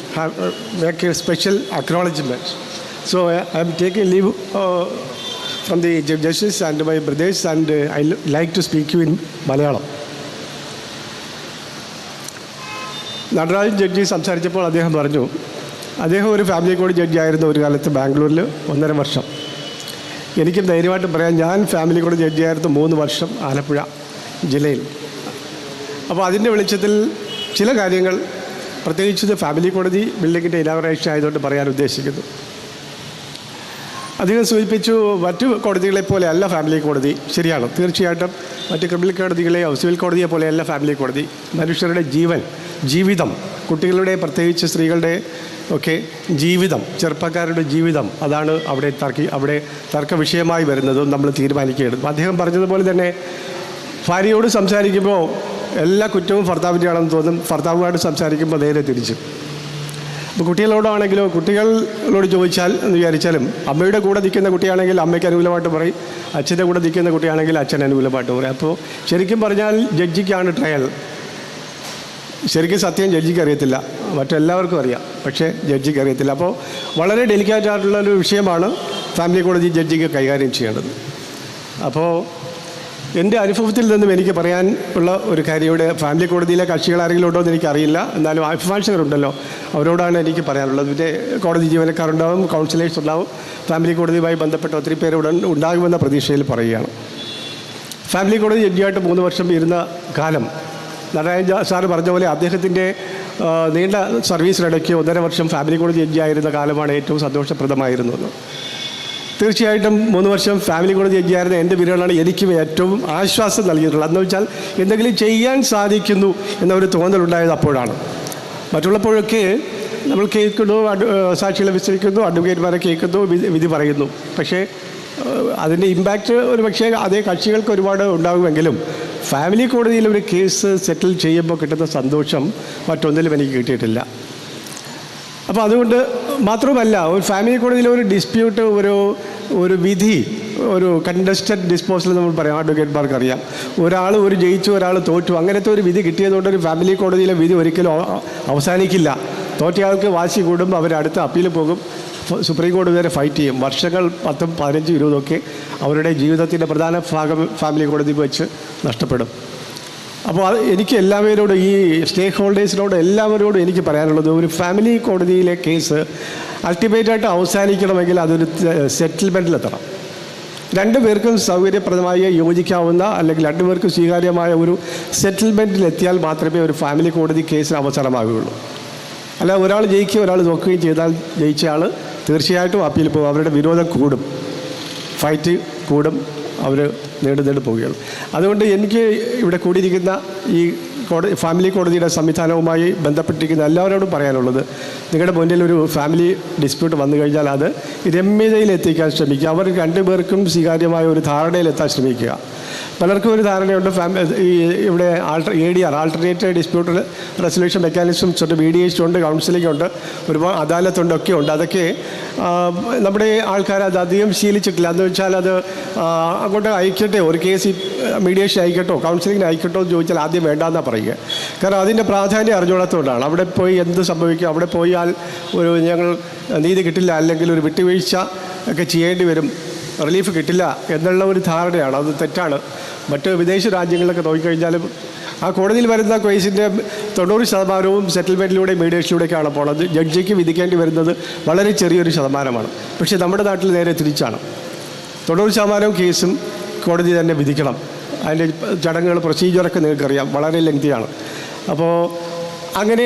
make a special acknowledgement. So I am taking leave from the Chief Justice and my brothers, and I like to speak you in Malayalam. Natarajan judge സംസാരിച്ചപ്പോൾ അദ്ദേഹം പറഞ്ഞു, അദ്ദേഹം ഒരു family code ജഡ്ജിയായിരുന്നു ഒരു കാലത്ത് ബാംഗ്ലൂരിൽ 1.5 വർഷം. എനിക്കും ധൈര്യമായിട്ട് പറയാം, ഞാൻ ഫാമിലി കോഡ് ജഡ്ജിയായിരുന്നു 3 വർഷം ആലപ്പുഴ ജില്ലയിൽ. അപ്പോൾ അതിൻ്റെ വെളിച്ചത്തിൽ ചില കാര്യങ്ങൾ, പ്രത്യേകിച്ച് ഫാമിലി കോടതി ബിൽഡിങ്ങിൻ്റെ ഇനാഗുറേഷൻ ആയതുകൊണ്ട് പറയാൻ ഉദ്ദേശിക്കുന്നു. അദ്ദേഹം സൂചിപ്പിച്ചു, മറ്റു കോടതികളെ പോലെ അല്ല ഫാമിലി കോടതി. ശരിയാണ്, തീർച്ചയായിട്ടും മറ്റ് ക്രിമിനൽ കോടതികളെയോ സിവിൽ കോടതിയെ പോലെയല്ല ഫാമിലി കോടതി. മനുഷ്യരുടെ ജീവിതം, കുട്ടികളുടെ, പ്രത്യേകിച്ച് സ്ത്രീകളുടെ ഒക്കെ ജീവിതം, ചെറുപ്പക്കാരുടെ ജീവിതം, അതാണ് അവിടെ തർക്ക വിഷയമായി വരുന്നതും നമ്മൾ തീരുമാനിക്കേണ്ടത്. അദ്ദേഹം പറഞ്ഞതുപോലെ തന്നെ ഭാര്യയോട് സംസാരിക്കുമ്പോൾ എല്ലാ കുറ്റവും ഭർത്താവിൻ്റെയാണെന്ന് തോന്നും, ഭർത്താവുമായിട്ട് സംസാരിക്കുമ്പോൾ നേരെ തിരിച്ചു. അപ്പോൾ കുട്ടികളോടാണെങ്കിലോ, കുട്ടികളോട് ചോദിച്ചാൽ എന്ന് വിചാരിച്ചാലും, അമ്മയുടെ കൂടെ നിൽക്കുന്ന കുട്ടിയാണെങ്കിൽ അമ്മയ്ക്ക് അനുകൂലമായിട്ട് പറയും, അച്ഛൻ്റെ കൂടെ നിൽക്കുന്ന കുട്ടിയാണെങ്കിൽ അച്ഛൻ അനുകൂലമായിട്ട് പറയും. അപ്പോൾ ശരിക്കും പറഞ്ഞാൽ ജഡ്ജിക്കാണ് ട്രയൽ. ശരിക്കും സത്യം ജഡ്ജിക്ക് അറിയത്തില്ല, മറ്റെല്ലാവർക്കും അറിയാം, പക്ഷേ ജഡ്ജിക്ക് അറിയത്തില്ല. അപ്പോൾ വളരെ ഡെലിക്കേറ്റ് ആയിട്ടുള്ളൊരു വിഷയമാണ് ഫാമിലി കോടതി ജഡ്ജിക്ക് കൈകാര്യം ചെയ്യേണ്ടത്. അപ്പോൾ എൻ്റെ അനുഭവത്തിൽ നിന്നും എനിക്ക് പറയാൻ ഉള്ള ഒരു കാര്യം, ഇവിടെ ഫാമിലി കോടതിയിലെ കക്ഷികൾ ആരെങ്കിലും ഉണ്ടോ എന്ന് എനിക്കറിയില്ല, എന്നാലും അഭിഭാഷകരുണ്ടല്ലോ, അവരോടാണ് എനിക്ക് പറയാനുള്ളത്. പിന്നെ കോടതി ജീവനക്കാരുണ്ടാവും, കൗൺസിലേഴ്സ് ഉണ്ടാവും, ഫാമിലി കോടതിയുമായി ബന്ധപ്പെട്ട ഒത്തിരി പേര് ഉണ്ടാകുമെന്ന പ്രതീക്ഷയിൽ പറയുകയാണ്. ഫാമിലി കോടതി ജഡ്ജിയായിട്ട് 3 വർഷം ഇരുന്ന കാലം, നാരായണൻ സാറ് പറഞ്ഞ പോലെ അദ്ദേഹത്തിൻ്റെ നീണ്ട സർവീസിനിടയ്ക്ക് 1.5 വർഷം ഫാമിലി കോടതി ജഡ്ജിയായിരുന്ന കാലമാണ് ഏറ്റവും സന്തോഷപ്രദമായിരുന്നത്. തീർച്ചയായിട്ടും 3 വർഷം ഫാമിലി കോടതി ജഡ്ജിയായിരുന്ന എൻ്റെ പീരീഡാണ് എനിക്കും ഏറ്റവും ആശ്വാസം നൽകിയിട്ടുള്ളത്. എന്ന് വെച്ചാൽ എന്തെങ്കിലും ചെയ്യാൻ സാധിക്കുന്നു എന്നൊരു തോന്നലുണ്ടായത് അപ്പോഴാണ്. മറ്റുള്ളപ്പോഴൊക്കെ നമ്മൾ കേൾക്കുന്നു, സാക്ഷികളെ വിസ്തരിക്കുന്നു, അഡ്വക്കേറ്റ്മാരെ കേൾക്കുന്നു, വിധി പറയുന്നു. പക്ഷേ അതിൻ്റെ ഇമ്പാക്റ്റ് ഒരു പക്ഷേ അതേ കക്ഷികൾക്ക് ഒരുപാട് ഉണ്ടാകുമെങ്കിലും ഫാമിലി കോടതിയിൽ ഒരു കേസ് സെറ്റിൽ ചെയ്യുമ്പോൾ കിട്ടുന്ന സന്തോഷം മറ്റൊന്നിലും എനിക്ക് കിട്ടിയിട്ടില്ല. അപ്പോൾ അതുകൊണ്ട് മാത്രമല്ല, ഒരു ഫാമിലി കോടതിയിലെ ഒരു ഡിസ്പ്യൂട്ട്, ഒരു വിധി, ഒരു കണ്ടസ്റ്റഡ് ഡിസ്പോസൽ നമ്മൾ പറയാം, അഡ്വക്കേറ്റ്മാർക്ക് അറിയാം. ഒരാൾ ജയിച്ചു, ഒരാൾ തോറ്റു, അങ്ങനത്തെ ഒരു വിധി കിട്ടിയതുകൊണ്ട് ഒരു ഫാമിലി കോടതിയിലെ വിധി ഒരിക്കലും അവസാനിക്കില്ല. തോറ്റയാൾക്ക് വാശി കൂടും, അവരടുത്ത അപ്പീൽ പോകും, സുപ്രീം കോടതി വരെ ഫൈറ്റ് ചെയ്യും. വർഷങ്ങൾ 10, 15, 20 അവരുടെ ജീവിതത്തിൻ്റെ പ്രധാന ഭാഗം ഫാമിലി കോടതി വെച്ച് നഷ്ടപ്പെടും. അപ്പോൾ എനിക്ക് എല്ലാവരോടും, ഈ സ്റ്റേക്ക് ഹോൾഡേഴ്സിനോട് എല്ലാവരോടും എനിക്ക് പറയാനുള്ളത്, ഒരു ഫാമിലി കോടതിയിലെ കേസ് അൾട്ടിമേറ്റായിട്ട് അവസാനിക്കണമെങ്കിൽ അതൊരു സെറ്റിൽമെൻറ്റിലെത്തണം. 2 പേർക്കും സൗകര്യപ്രദമായി യോജിക്കാവുന്ന, അല്ലെങ്കിൽ 2 പേർക്കും സ്വീകാര്യമായ ഒരു സെറ്റിൽമെൻറ്റിലെത്തിയാൽ മാത്രമേ ഒരു ഫാമിലി കോടതി കേസിന് അവസാനമാകുകയുള്ളൂ. അല്ല, ഒരാൾ ജയിക്കുകയും ഒരാൾ തോക്കുകയും ചെയ്താൽ ജയിച്ചയാൾ തീർച്ചയായിട്ടും അപ്പീൽ പോകും, അവരുടെ വിരോധം കൂടും, ഫൈറ്റ് കൂടും, അവർ നേടുന്നേട് പോവുകയുള്ളൂ. അതുകൊണ്ട് എനിക്ക് ഇവിടെ കൂടിയിരിക്കുന്ന ഈ ഫാമിലി കോടതിയുടെ സംവിധാനവുമായി ബന്ധപ്പെട്ടിരിക്കുന്ന എല്ലാവരോടും പറയാനുള്ളത്, നിങ്ങളുടെ മുന്നിൽ ഒരു ഫാമിലി ഡിസ്പ്യൂട്ട് വന്നു കഴിഞ്ഞാൽ അത് രമ്യതയിലെത്തിക്കാൻ ശ്രമിക്കുക. അവർ 2 പേർക്കും സ്വീകാര്യമായ ഒരു ധാരണയിലെത്താൻ ശ്രമിക്കുക. പലർക്കും ഒരു ധാരണയുണ്ട്, ഇവിടെ ADR, alternative dispute resolution mechanisms ഉണ്ട്, മീഡിയേഷൻ ഉണ്ട്, കൗൺസിലിംഗ് ഉണ്ട്, ഒരുപാട് അദാലത്തുണ്ട്, ഒക്കെ ഉണ്ട്. അതൊക്കെ നമ്മുടെ ആൾക്കാർ അത് അധികം ശീലിച്ചിട്ടില്ല. എന്ന് വെച്ചാൽ അത് അങ്ങോട്ട് അയക്കട്ടെ, ഒരു കേസ് മീഡിയേഷൻ അയക്കട്ടോ കൗൺസിലിങ്ങിന് അയക്കട്ടോ എന്ന് ചോദിച്ചാൽ ആദ്യം വേണ്ടാന്നാണ് പറയുക. കാരണം അതിൻ്റെ പ്രാധാന്യം അറിഞ്ഞുകൊള്ളത്തുകൊണ്ടാണ്. അവിടെ പോയി എന്ത് സംഭവിക്കും, അവിടെ പോയാൽ ഞങ്ങൾ നീതി കിട്ടില്ല, അല്ലെങ്കിൽ ഒരു വിട്ടുവീഴ്ച ഒക്കെ ചെയ്യേണ്ടി വരും, റിലീഫ് കിട്ടില്ല എന്നുള്ള ഒരു ധാരണയാണ്. അത് തെറ്റാണ്. മറ്റ് വിദേശ രാജ്യങ്ങളിലൊക്കെ നോക്കിക്കഴിഞ്ഞാലും ആ കോടതിയിൽ വരുന്ന കേസിൻ്റെ 90% സെറ്റിൽമെൻറ്റിലൂടെ മീഡിയേഷനിലൂടെയൊക്കെയാണ് പോണത്. ജഡ്ജിക്ക് വിധിക്കേണ്ടി വരുന്നത് വളരെ ചെറിയൊരു ശതമാനമാണ്. പക്ഷേ നമ്മുടെ നാട്ടിൽ നേരെ തിരിച്ചാണ്. 90% കേസും കോടതി തന്നെ വിധിക്കണം. അതിൻ്റെ ചടങ്ങുകൾ, പ്രൊസീജിയറൊക്കെ നിങ്ങൾക്കറിയാം, വളരെ ലെങ്തിയാണ്. അപ്പോൾ അങ്ങനെ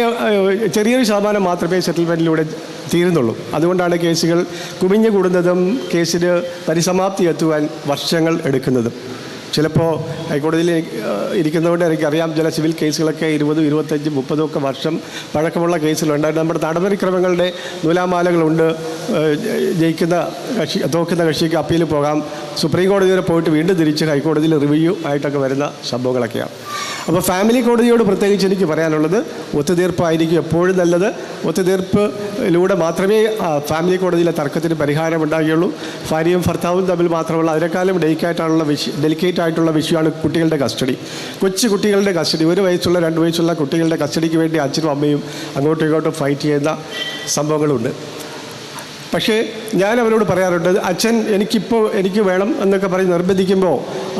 ചെറിയൊരു ശതമാനം മാത്രമേ സെറ്റിൽമെൻറ്റിലൂടെ തീരുന്നുള്ളൂ. അതുകൊണ്ടാണ് കേസുകൾ കുമിഞ്ഞു കൂടുന്നതും കേസിന് പരിസമാപ്തി എത്തുവാൻ വർഷങ്ങൾ എടുക്കുന്നതും. ചിലപ്പോൾ ഹൈക്കോടതിയിൽ ഇരിക്കുന്നതുകൊണ്ട് എനിക്കറിയാം, ചില സിവിൽ കേസുകളൊക്കെ 20, 25, 30 ഒക്കെ വർഷം പഴക്കമുള്ള കേസുകളുണ്ട്. നമ്മുടെ നടപടിക്രമങ്ങളുടെ നൂലാമാലകളുണ്ട്. ജയിക്കുന്ന കക്ഷി, തോക്കുന്ന കക്ഷിക്ക് അപ്പീൽ പോകാം, സുപ്രീം കോടതി വരെ പോയിട്ട് വീണ്ടും തിരിച്ച് ഹൈക്കോടതിയിൽ റിവ്യൂ ആയിട്ടൊക്കെ വരുന്ന സംഭവങ്ങളൊക്കെയാണ്. അപ്പോൾ ഫാമിലി കോടതിയോട് പ്രത്യേകിച്ച് എനിക്ക് പറയാനുള്ളത്, ഒത്തുതീർപ്പായിരിക്കും എപ്പോഴും നല്ലത്. ഒത്തുതീർപ്പിലൂടെ മാത്രമേ ഫാമിലി കോടതിയിലെ തർക്കത്തിന് പരിഹാരമുണ്ടാകുകയുള്ളൂ. ഭാര്യയും ഭർത്താവും തമ്മിൽ മാത്രമുള്ള, അതിനേക്കാളും ഡെലിക്കേറ്റ് ആയിട്ടുള്ള വിഷയമാണ് കുട്ടികളുടെ കസ്റ്റഡി. കൊച്ചു കുട്ടികളുടെ കസ്റ്റഡി, 1 വയസ്സുള്ള 2 വയസ്സുള്ള കുട്ടികളുടെ കസ്റ്റഡിക്ക് വേണ്ടി അച്ഛനും അമ്മയും അങ്ങോട്ടും ഇങ്ങോട്ടും ഫൈറ്റ് ചെയ്യുന്ന സംഭവങ്ങളുണ്ട്. പക്ഷേ ഞാൻ അവരോട് പറയാറുണ്ട്, അച്ഛൻ എനിക്ക് വേണം എന്നൊക്കെ പറഞ്ഞ് നിർബന്ധിക്കുമ്പോൾ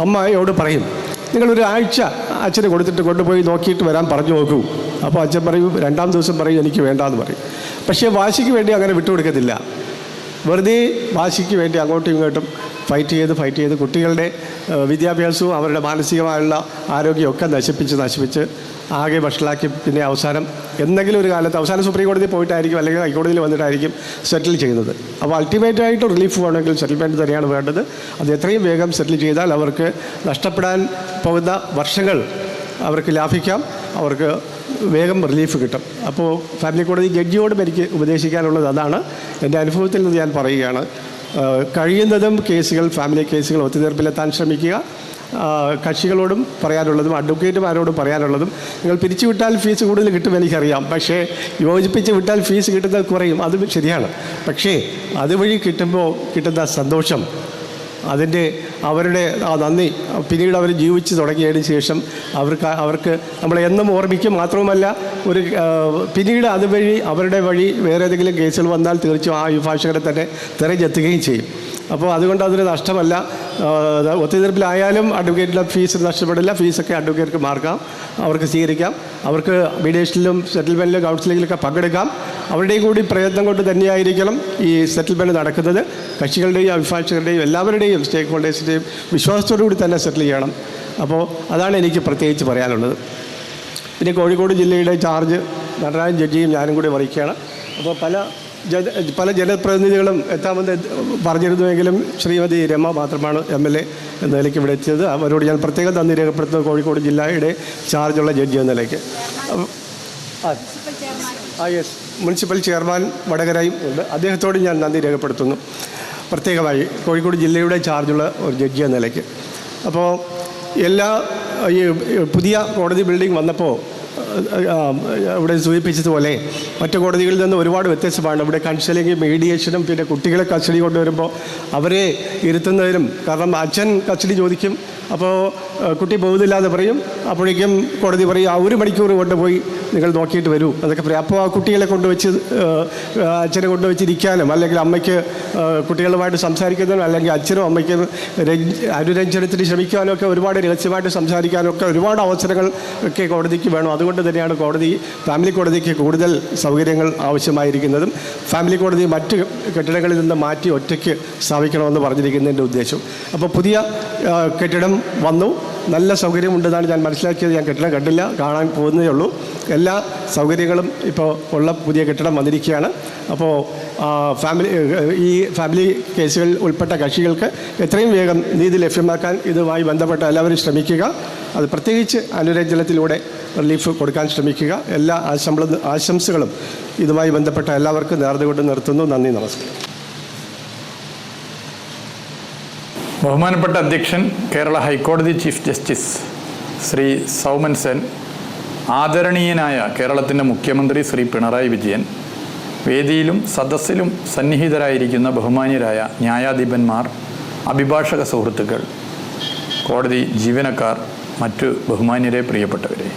അമ്മയോട് പറയും, നിങ്ങളൊരു ആഴ്ച അച്ഛന് കൊടുത്തിട്ട് കൊണ്ടുപോയി നോക്കിയിട്ട് വരാൻ പറഞ്ഞു നോക്കൂ. അപ്പോൾ അച്ഛൻ പറയും, 2-ാം ദിവസം പറയും എനിക്ക് വേണ്ടാന്ന് പറയും. പക്ഷേ വാശിക്ക് വേണ്ടി അങ്ങനെ വിട്ടുകൊടുക്കത്തില്ല. വെറുതെ വാശിക്ക് വേണ്ടി അങ്ങോട്ടും ഇങ്ങോട്ടും ഫൈറ്റ് ചെയ്ത് കുട്ടികളുടെ വിദ്യാഭ്യാസവും അവരുടെ മാനസികമായുള്ള ആരോഗ്യമൊക്കെ നശിപ്പിച്ച് ആകെ വഷളാക്കി പിന്നെ അവസാനം എന്തെങ്കിലും ഒരു കാലത്ത് അവസാനം സുപ്രീം കോടതിയിൽ പോയിട്ടായിരിക്കും, അല്ലെങ്കിൽ ഹൈക്കോടതിയിൽ വന്നിട്ടായിരിക്കും സെറ്റിൽ ചെയ്യുന്നത്. അപ്പോൾ അൾട്ടിമേറ്റായിട്ട് റിലീഫ് വേണമെങ്കിൽ സെറ്റിൽമെൻറ്റ് തന്നെയാണ് വേണ്ടത്. അത് എത്രയും വേഗം സെറ്റിൽ ചെയ്താൽ അവർക്ക് നഷ്ടപ്പെടാൻ പോകുന്ന വർഷങ്ങൾ അവർക്ക് ലാഭിക്കാം, അവർക്ക് വേഗം റിലീഫ് കിട്ടും. അപ്പോൾ ഫാമിലി കോടതി ജഡ്ജിയോടും എനിക്ക് ഉപദേശിക്കാനുള്ളത് അതാണ്. എൻ്റെ അനുഭവത്തിൽ നിന്ന് ഞാൻ പറയുകയാണ്, കഴിയുന്നതും ഫാമിലി കേസുകൾ ഒത്തുതീർപ്പിലെത്താൻ ശ്രമിക്കുക. കക്ഷികളോടും പറയാനുള്ളതും അഡ്വക്കേറ്റുമാരോടും പറയാനുള്ളതും, നിങ്ങൾ പിരിച്ചു വിട്ടാൽ ഫീസ് കൂടുതൽ കിട്ടും എനിക്കറിയാം, പക്ഷേ യോജിപ്പിച്ച് വിട്ടാൽ ഫീസ് കിട്ടുന്നത് കുറയും, അതും ശരിയാണ്. പക്ഷേ അതുവഴി കിട്ടുന്ന സന്തോഷം അതിൻ്റെ അവരുടെ ആ നന്ദി പിന്നീട് അവർ ജീവിച്ച് തുടങ്ങിയതിന് ശേഷം അവർക്ക് നമ്മളെന്നും ഓർമ്മിക്കും. മാത്രവുമല്ല പിന്നീട് അതുവഴി അവരുടെ വഴി വേറെ ഏതെങ്കിലും കേസുകൾ വന്നാൽ തീർച്ചയായും ആ അഭിഭാഷകരെ തന്നെ തിരഞ്ഞെത്തുകയും ചെയ്യും. അപ്പോൾ അതുകൊണ്ട് അതൊരു നഷ്ടമല്ല. ഒത്തുതീർപ്പിലായാലും അഡ്വക്കേറ്റിൻ്റെ ഫീസ് നഷ്ടപ്പെടില്ല. ഫീസൊക്കെ അഡ്വക്കേറ്റ് മാർക്കാം, അവർക്ക് സ്വീകരിക്കാം. അവർക്ക് മീഡിയേഷനിലും സെറ്റിൽമെൻറ്റിലും കൗൺസിലിങ്ങിലൊക്കെ പങ്കെടുക്കാം. അവരുടെയും കൂടി പ്രയത്നം കൊണ്ട് തന്നെയായിരിക്കണം ഈ സെറ്റിൽമെൻറ്റ് നടക്കുന്നത്. കക്ഷികളുടെയും അഭിഭാഷകരുടെയും എല്ലാവരുടെയും സ്റ്റേക്ക് ഹോൾഡേഴ്സിൻ്റെയും വിശ്വാസത്തോടു കൂടി തന്നെ സെറ്റിൽ ചെയ്യണം. അപ്പോൾ അതാണ് എനിക്ക് പ്രത്യേകിച്ച് പറയാനുള്ളത്. പിന്നെ കോഴിക്കോട് ജില്ലയുടെ ചാർജ് നടരാജൻ ജഡ്ജിയും ഞാനും കൂടി വഹിക്കുകയാണ്. അപ്പോൾ പല ജനപ്രതിനിധികളും എത്താമെന്ന് പറഞ്ഞിരുന്നുവെങ്കിലും ശ്രീമതി രമ മാത്രമാണ് MLA എന്ന നിലയ്ക്ക് ഇവിടെ എത്തിയത്. അവരോട് ഞാൻ പ്രത്യേകം നന്ദി രേഖപ്പെടുത്തുന്നത് കോഴിക്കോട് ജില്ലയുടെ ചാർജുള്ള ജഡ്ജി എന്ന നിലയ്ക്ക്. യെസ്, മുനിസിപ്പൽ ചെയർമാൻ വടകരയും ഉണ്ട്. അദ്ദേഹത്തോട് ഞാൻ നന്ദി രേഖപ്പെടുത്തുന്നു പ്രത്യേകമായി കോഴിക്കോട് ജില്ലയുടെ ചാർജുള്ള ഒരു ജഡ്ജി എന്ന നിലയ്ക്ക്. അപ്പോൾ ഈ പുതിയ കോടതി ബിൽഡിംഗ് വന്നപ്പോൾ ഇവിടെ സൂചിപ്പിച്ചതുപോലെ മറ്റു കോടതികളിൽ നിന്ന് ഒരുപാട് വ്യത്യസ്തമാണ്. ഇവിടെ കൗൺസിലിംഗ്, മീഡിയേഷനും പിന്നെ കുട്ടികളെ കസ്റ്റഡി കൊണ്ടുവരുമ്പോൾ അവരെ ഇരുത്തുന്നതിനും, കാരണം അച്ഛൻ കസ്റ്റഡി ചോദിക്കും, അപ്പോൾ കുട്ടി പോകുന്നില്ലാതെ പറയും. അപ്പോഴേക്കും കോടതി പറയും 1 മണിക്കൂർ കൊണ്ടുപോയി നിങ്ങൾ നോക്കിയിട്ട് വരൂ എന്നൊക്കെ പറയും. അപ്പോൾ ആ കുട്ടികളെ കൊണ്ടുവച്ച് അച്ഛനെ കൊണ്ടുവച്ചിരിക്കാനും അല്ലെങ്കിൽ അമ്മയ്ക്ക് കുട്ടികളുമായിട്ട് സംസാരിക്കുന്നതിനും അല്ലെങ്കിൽ അച്ഛനും അമ്മയ്ക്കും അനുരഞ്ജനത്തിന് ശ്രമിക്കാനും ഒക്കെ ഒരുപാട് രഹസ്യമായിട്ട് സംസാരിക്കാനും ഒക്കെ ഒരുപാട് അവസരങ്ങൾ ഒക്കെ കോടതിക്ക് വേണം. അതുകൊണ്ട് തന്നെയാണ് ഫാമിലി കോടതിക്ക് കൂടുതൽ സൗകര്യങ്ങൾ ആവശ്യമായിരിക്കുന്നതും ഫാമിലി കോടതി മറ്റ് കെട്ടിടങ്ങളിൽ നിന്ന് മാറ്റി ഒറ്റയ്ക്ക് സ്ഥാപിക്കണമെന്ന് പറഞ്ഞിരിക്കുന്നതിൻ്റെ ഉദ്ദേശം. അപ്പോൾ പുതിയ കെട്ടിടം വന്നു, നല്ല സൗകര്യമുണ്ടെന്നാണ് ഞാൻ മനസ്സിലാക്കിയത്. ഞാൻ കെട്ടിടം കണ്ടില്ല, കാണാൻ പോകുന്നതേ ഉള്ളൂ. എല്ലാ സൗകര്യങ്ങളും ഇപ്പോൾ ഉള്ള പുതിയ കെട്ടിടം വന്നിരിക്കുകയാണ്. അപ്പോൾ ഈ ഫാമിലി കേസുകളിൽ ഉൾപ്പെട്ട കക്ഷികൾക്ക് എത്രയും വേഗം നീതി ലഭ്യമാക്കാൻ ഇതുമായി ബന്ധപ്പെട്ട എല്ലാവരും ശ്രമിക്കുക. അത് പ്രത്യേകിച്ച് അനുരഞ്ജനത്തിലൂടെ റിലീഫ് കൊടുക്കാൻ ശ്രമിക്കുക. എല്ലാ ആശംസകളും ഇതുമായി ബന്ധപ്പെട്ട എല്ലാവർക്കും നേർന്നുകൊണ്ട് നിർത്തുന്നു. നന്ദി, നമസ്കാരം. ബഹുമാനപ്പെട്ട അധ്യക്ഷൻ കേരള ഹൈക്കോടതി ചീഫ് ജസ്റ്റിസ് ശ്രീ സൗമൻ സെൻ, ആദരണീയനായ കേരളത്തിൻ്റെ മുഖ്യമന്ത്രി ശ്രീ പിണറായി വിജയൻ, വേദിയിലും സദസ്സിലും സന്നിഹിതരായിരിക്കുന്ന ബഹുമാന്യരായ ന്യായാധിപന്മാർ, അഭിഭാഷക സുഹൃത്തുക്കൾ, കോടതി ജീവനക്കാർ, മറ്റു ബഹുമാന്യരെ, പ്രിയപ്പെട്ടവരെ,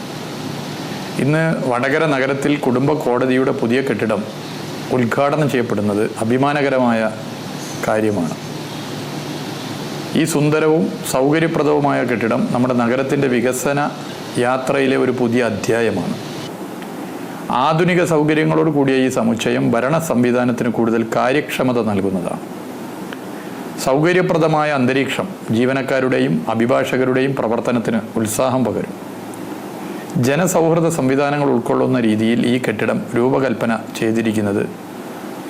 ഇന്ന് വടകര നഗരത്തിൽ കുടുംബ കോടതിയുടെ പുതിയ കെട്ടിടം ഉദ്ഘാടനം ചെയ്യപ്പെടുന്നത് അഭിമാനകരമായ കാര്യമാണ്. ഈ സുന്ദരവും സൗകര്യപ്രദവുമായ കെട്ടിടം നമ്മുടെ നഗരത്തിൻ്റെ വികസന യാത്രയിലെ ഒരു പുതിയ അധ്യായമാണ്. ആധുനിക സൗകര്യങ്ങളോട് കൂടിയ ഈ സമുച്ചയം ഭരണ സംവിധാനത്തിന് കൂടുതൽ കാര്യക്ഷമത നൽകുന്നതാണ്. സൗകര്യപ്രദമായ അന്തരീക്ഷം ജീവനക്കാരുടെയും അഭിഭാഷകരുടെയും പ്രവർത്തനത്തിന് ഉത്സാഹം പകരും. ജനസൗഹൃദ സംവിധാനങ്ങൾ ഉൾക്കൊള്ളുന്ന രീതിയിൽ ഈ കെട്ടിടം രൂപകൽപ്പന ചെയ്തിരിക്കുന്നത്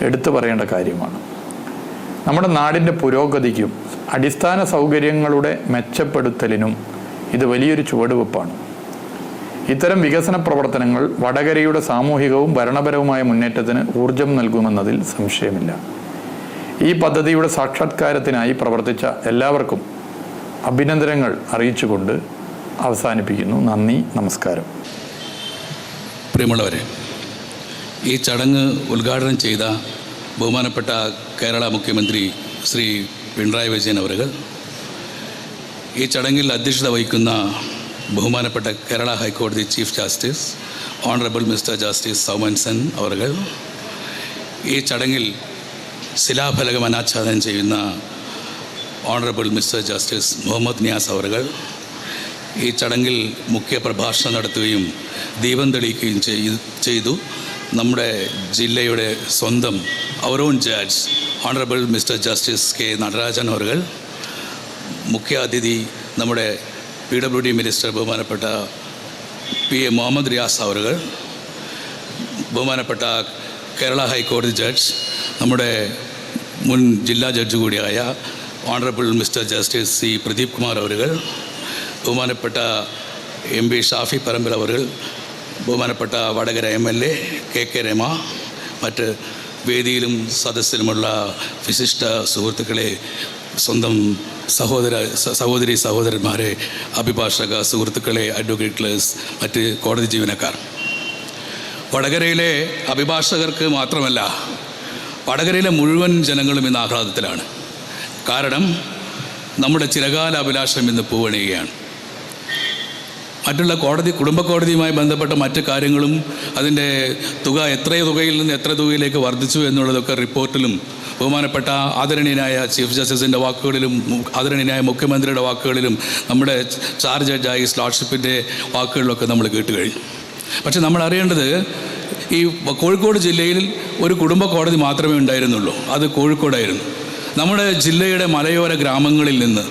എടുത്തു പറയേണ്ട കാര്യമാണ്. നമ്മുടെ നാടിൻ്റെ പുരോഗതിക്കും അടിസ്ഥാന സൗകര്യങ്ങളുടെ മെച്ചപ്പെടുത്തലിനും ഇത് വലിയൊരു ചുവടുവെപ്പാണ്. ഇത്തരം വികസന പ്രവർത്തനങ്ങൾ വടകരയുടെ സാമൂഹികവും ഭരണപരവുമായ മുന്നേറ്റത്തിന് ഊർജം നൽകുമെന്നതിൽ സംശയമില്ല. ഈ പദ്ധതിയുടെ സാക്ഷാത്കാരത്തിനായി പ്രവർത്തിച്ച എല്ലാവർക്കും അഭിനന്ദനങ്ങൾ അറിയിച്ചുകൊണ്ട് അവസാനിപ്പിക്കുന്നു. നന്ദി, നമസ്കാരം. പ്രിയമുള്ളവരെ, ഈ ചടങ്ങ് ഉദ്ഘാടനം ചെയ്ത ബഹുമാനപ്പെട്ട കേരള മുഖ്യമന്ത്രി ശ്രീ പിണറായി വിജയൻ അവர்கள், ഈ ചടങ്ങിൽ അധ്യക്ഷത വഹിക്കുന്ന ബഹുമാനപ്പെട്ട കേരള ഹൈക്കോടതി chief justice honourable mister justice Soumen Sen അവர்கள், ഈ ചടങ്ങിൽ ശിലാഫലകം അനാച്ഛാദനം ചെയ്യുന്ന honourable mister justice Muhammad Niyas അവர்கள், ഈ ചടങ്ങിൽ മുഖ്യ പ്രഭാഷണം നടത്തുകയും ദീപം തെളിയിക്കുകയും ചെയ്തു നമ്മുടെ ജില്ലയുടെ സ്വന്തം അവർ own judge honourable mister justice K Natarajan അവர்கள், മുഖ്യ അതിഥി നമ്മുടെ PWD മിനിസ്റ്റർ ബഹുമാനപ്പെട്ട PA മുഹമ്മദ് റിയാസ് അവர்கள், ബഹുമാനപ്പെട്ട കേരള ഹൈക്കോടതി ജഡ്ജ് നമ്മുടെ മുൻ ജില്ലാ ജഡ്ജ് കൂടിയായ honourable mister justice C Pradeep Kumar അവர்கள், ബഹുമാനപ്പെട്ട MP ഷാഫി പറമ്പിൽ അവர்கள், ബഹുമാനപ്പെട്ട വടകര MLA KK രമ, മറ്റ് വേദിയിലും സദസ്സിലുമുള്ള വിശിഷ്ട സുഹൃത്തുക്കളെ, സ്വന്തം സഹോദരി സഹോദരന്മാരെ, അഭിഭാഷക സുഹൃത്തുക്കളെ, അഡ്വക്കേറ്റ്സ്, മറ്റ് കോടതി ജീവനക്കാർ, വടകരയിലെ അഭിഭാഷകർക്ക് മാത്രമല്ല വടകരയിലെ മുഴുവൻ ജനങ്ങളും ഇന്ന് ആഹ്ലാദത്തിലാണ്. കാരണം നമ്മുടെ ചിരകാല അഭിലാഷം ഇന്ന് പൂവണിയുകയാണ്. മറ്റുള്ള കുടുംബ കോടതിയുമായി ബന്ധപ്പെട്ട മറ്റ് കാര്യങ്ങളും അതിൻ്റെ തുക തുകയിൽ നിന്ന് എത്ര തുകയിലേക്ക് വർദ്ധിച്ചു എന്നുള്ളതൊക്കെ റിപ്പോർട്ടിലും ബഹുമാനപ്പെട്ട ആദരണീയനായ ചീഫ് ജസ്റ്റിസിൻ്റെ വാക്കുകളിലും ആദരണീയനായ മുഖ്യമന്ത്രിയുടെ വാക്കുകളിലും നമ്മുടെ ചാർജ് ജഡ്ജായി ലോർഡ്ഷിപ്പിൻ്റെ വാക്കുകളിലൊക്കെ നമ്മൾ കേട്ട് കഴിഞ്ഞു. പക്ഷെ നമ്മൾ അറിയേണ്ടത് ഈ കോഴിക്കോട് ജില്ലയിൽ ഒരു കുടുംബ കോടതി മാത്രമേ ഉണ്ടായിരുന്നുള്ളൂ. അത് കോഴിക്കോടായിരുന്നു. നമ്മുടെ ജില്ലയുടെ മലയോര ഗ്രാമങ്ങളിൽ നിന്ന്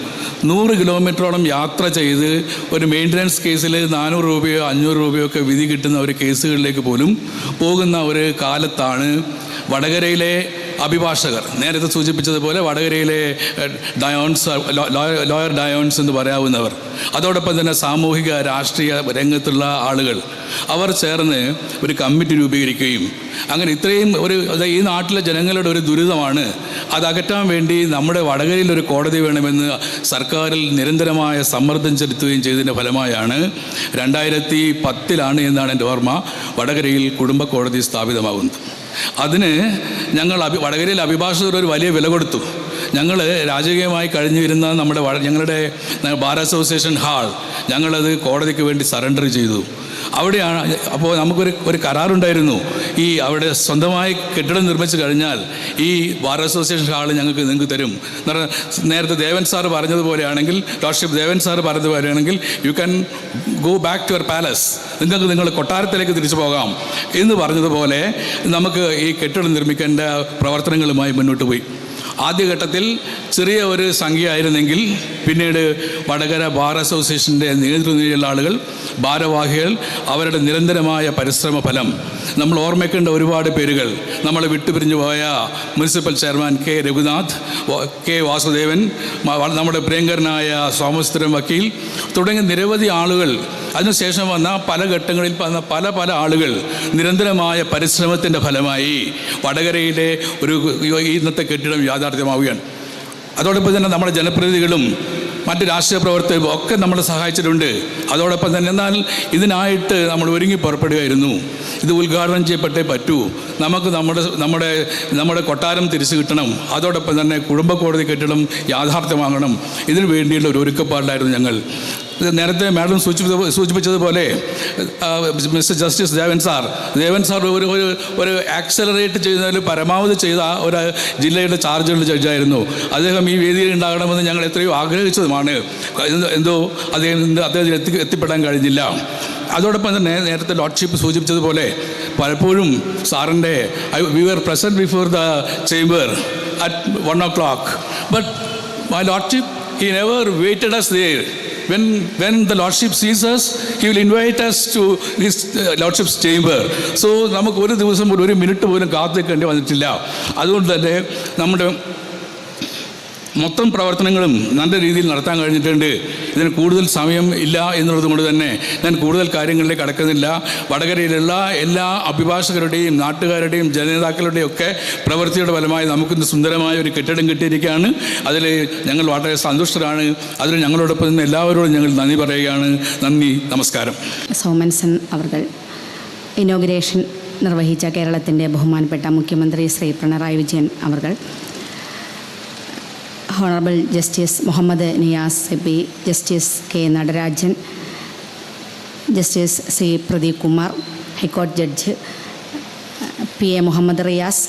100 കിലോമീറ്ററോളം യാത്ര ചെയ്ത് ഒരു മെയിൻ്റനൻസ് കേസിൽ 400 രൂപയോ 500 രൂപയോ ഒക്കെ വിധി കിട്ടുന്ന ഒരു കേസുകളിലേക്ക് പോലും പോകുന്ന ഒരു കാലത്താണ് വടകരയിലെ അഭിഭാഷകർ, നേരത്തെ സൂചിപ്പിച്ചതുപോലെ വടകരയിലെ ലോയർ ഡയോൺസ് എന്ന് പറയാവുന്നവർ, അതോടൊപ്പം തന്നെ സാമൂഹിക രാഷ്ട്രീയ രംഗത്തുള്ള ആളുകൾ, അവർ ചേർന്ന് ഒരു കമ്മിറ്റി രൂപീകരിക്കുകയും അങ്ങനെ ഇത്രയും ഈ നാട്ടിലെ ജനങ്ങളുടെ ഒരു ദുരിതമാണ്, അതകറ്റാൻ വേണ്ടി നമ്മുടെ വടകരയിൽ ഒരു കോടതി വേണമെന്ന് സർക്കാരിൽ നിരന്തരമായ സമ്മർദ്ദം ചെലുത്തുകയും ചെയ്തതിൻ്റെ ഫലമായാണ് 2010 എന്നാണ് എൻ്റെ ഓർമ്മ വടകരയിൽ കുടുംബ കോടതി സ്ഥാപിതമാകുന്നത്. അതിന് ഞങ്ങൾ വടകരയിൽ അഭിഭാഷകർ ഒരു വലിയ വില കൊടുത്തു. ഞങ്ങൾ രാജകീയമായി കഴിഞ്ഞു വരുന്ന ഞങ്ങളുടെ ബാർ അസോസിയേഷൻ ഹാൾ ഞങ്ങളത് കോടതിക്ക് വേണ്ടി സറണ്ടർ ചെയ്തു. അവിടെയാണ് അപ്പോൾ നമുക്കൊരു കരാറുണ്ടായിരുന്നു. അവിടെ സ്വന്തമായി കെട്ടിടം നിർമ്മിച്ചു കഴിഞ്ഞാൽ ഈ ബാർ അസോസിയേഷൻ ഹാൾ നിങ്ങൾക്ക് തരും. നേരത്തെ ദേവൻ സാറ് പറഞ്ഞതുപോലെയാണെങ്കിൽ, ലോർഡ്ഷിപ്പ് ദേവൻ സാറ് പറഞ്ഞതുപോലെയാണെങ്കിൽ, you can go back to your palace, നിങ്ങൾ കൊട്ടാരത്തിലേക്ക് തിരിച്ചു പോകാം എന്ന് പറഞ്ഞതുപോലെ നമുക്ക് ഈ കെട്ടിടം നിർമ്മിക്കേണ്ട പ്രവർത്തനങ്ങളുമായി മുന്നോട്ട് പോയി. ആദ്യഘട്ടത്തിൽ ചെറിയ ഒരു സംഖ്യയായിരുന്നെങ്കിൽ പിന്നീട് വടകര ബാർ അസോസിയേഷൻ്റെ നേതൃനിരയിലുള്ള ആളുകൾ, ഭാരവാഹികൾ, അവരുടെ നിരന്തരമായ പരിശ്രമ ഫലം, നമ്മൾ ഓർമ്മിക്കേണ്ട ഒരുപാട് പേരുകൾ, നമ്മൾ വിട്ടുപിരിഞ്ഞു പോയ municipal chairman K Raghunath, K Vasudevan, നമ്മുടെ പ്രിയങ്കരനായ സോമസുന്ദരം വക്കീൽ തുടങ്ങിയ നിരവധി ആളുകൾ, അതിനുശേഷം വന്ന പല ഘട്ടങ്ങളിൽ വന്ന പല ആളുകൾ നിരന്തരമായ പരിശ്രമത്തിൻ്റെ ഫലമായി വടകരയിലെ ഇന്നത്തെ കെട്ടിടം യാഥാർത്ഥ്യമാവുകയാണ്. അതോടൊപ്പം തന്നെ നമ്മുടെ ജനപ്രതിനിധികളും മറ്റ് രാഷ്ട്രീയ പ്രവർത്തകരും ഒക്കെ നമ്മളെ സഹായിച്ചിട്ടുണ്ട്. അതോടൊപ്പം തന്നെ എന്നാൽ ഇതിനായിട്ട് നമ്മൾ ഒരുങ്ങി പുറപ്പെടുകയായിരുന്നു. ഇത് ഉദ്ഘാടനം ചെയ്യപ്പെട്ടേ പറ്റൂ, നമുക്ക് നമ്മുടെ കൊട്ടാരം തിരിച്ചു കിട്ടണം, അതോടൊപ്പം തന്നെ കുടുംബ കോടതി കെട്ടിടം യാഥാർത്ഥ്യമാകണം. ഇതിനു വേണ്ടിയുള്ള ഒരു ഒരുക്കപ്പാടിലായിരുന്നു ഞങ്ങൾ. നേരത്തെ മാഡം സൂചിപ്പിച്ചതുപോലെ മിസ്റ്റർ ജസ്റ്റിസ് ദേവൻ സാർ ഒരു ആക്സലറേറ്റ് ചെയ്യുന്നതിൽ പരമാവധി ചെയ്ത ഒരു ജില്ലയുടെ ചാർജുള്ള ജഡ്ജായിരുന്നു. അദ്ദേഹം ഈ വേദിയിൽ ഉണ്ടാകണമെന്ന് ഞങ്ങൾ എത്രയോ ആഗ്രഹിച്ചതുമാണ്. എന്തോ അദ്ദേഹത്തിന് എത്തിപ്പെടാൻ കഴിഞ്ഞില്ല. അതോടൊപ്പം തന്നെ നേരത്തെ ലോർഡ്ഷിപ്പ് സൂചിപ്പിച്ചതുപോലെ പലപ്പോഴും സാറിൻ്റെ we were present before the chamber at 1 o'clock, but my lordship he never waited us there. When the Lordship sees us, he will invite us to his Lordship's chamber. So നമുക്ക് ഒരു ദിവസം പോലും ഒരു minute പോലും കാത്തിരിക്കേണ്ടി വന്നിട്ടില്ല. അതുകൊണ്ട് തന്നെ നമ്മുടെ മൊത്തം പ്രവർത്തനങ്ങളും നല്ല രീതിയിൽ നടത്താൻ കഴിഞ്ഞിട്ടുണ്ട്. ഇതിന് കൂടുതൽ സമയം ഇല്ല എന്നുള്ളത് കൊണ്ട് തന്നെ ഞാൻ കൂടുതൽ കാര്യങ്ങളിലേക്ക് കടക്കുന്നില്ല. വടകരയിലുള്ള എല്ലാ അഭിഭാഷകരുടെയും നാട്ടുകാരുടെയും ജനനേതാക്കളുടെയും ഒക്കെ പ്രവൃത്തിയുടെ ഫലമായി നമുക്കിന്ന് സുന്ദരമായ ഒരു കെട്ടിടം കിട്ടിയിരിക്കുകയാണ്. അതിൽ ഞങ്ങൾ വളരെ സന്തുഷ്ടരാണ്. അതിൽ ഞങ്ങളോടൊപ്പം നിന്ന് എല്ലാവരോടും ഞങ്ങൾ നന്ദി പറയുകയാണ്. നന്ദി, നമസ്കാരം. സോമൻസൺ അവർ ഇനോഗ്രേഷൻ നിർവഹിച്ച കേരളത്തിൻ്റെ ബഹുമാനപ്പെട്ട മുഖ്യമന്ത്രി ശ്രീ പിണറായി വിജയൻ അവർ, ഹോണറബിൾ ജസ്റ്റിസ് മുഹമ്മദ് നിയാസ് എബി, justice K Natarajan, justice C Pradeep Kumar, ഹൈക്കോടതി judge PA Muhammad Riyas,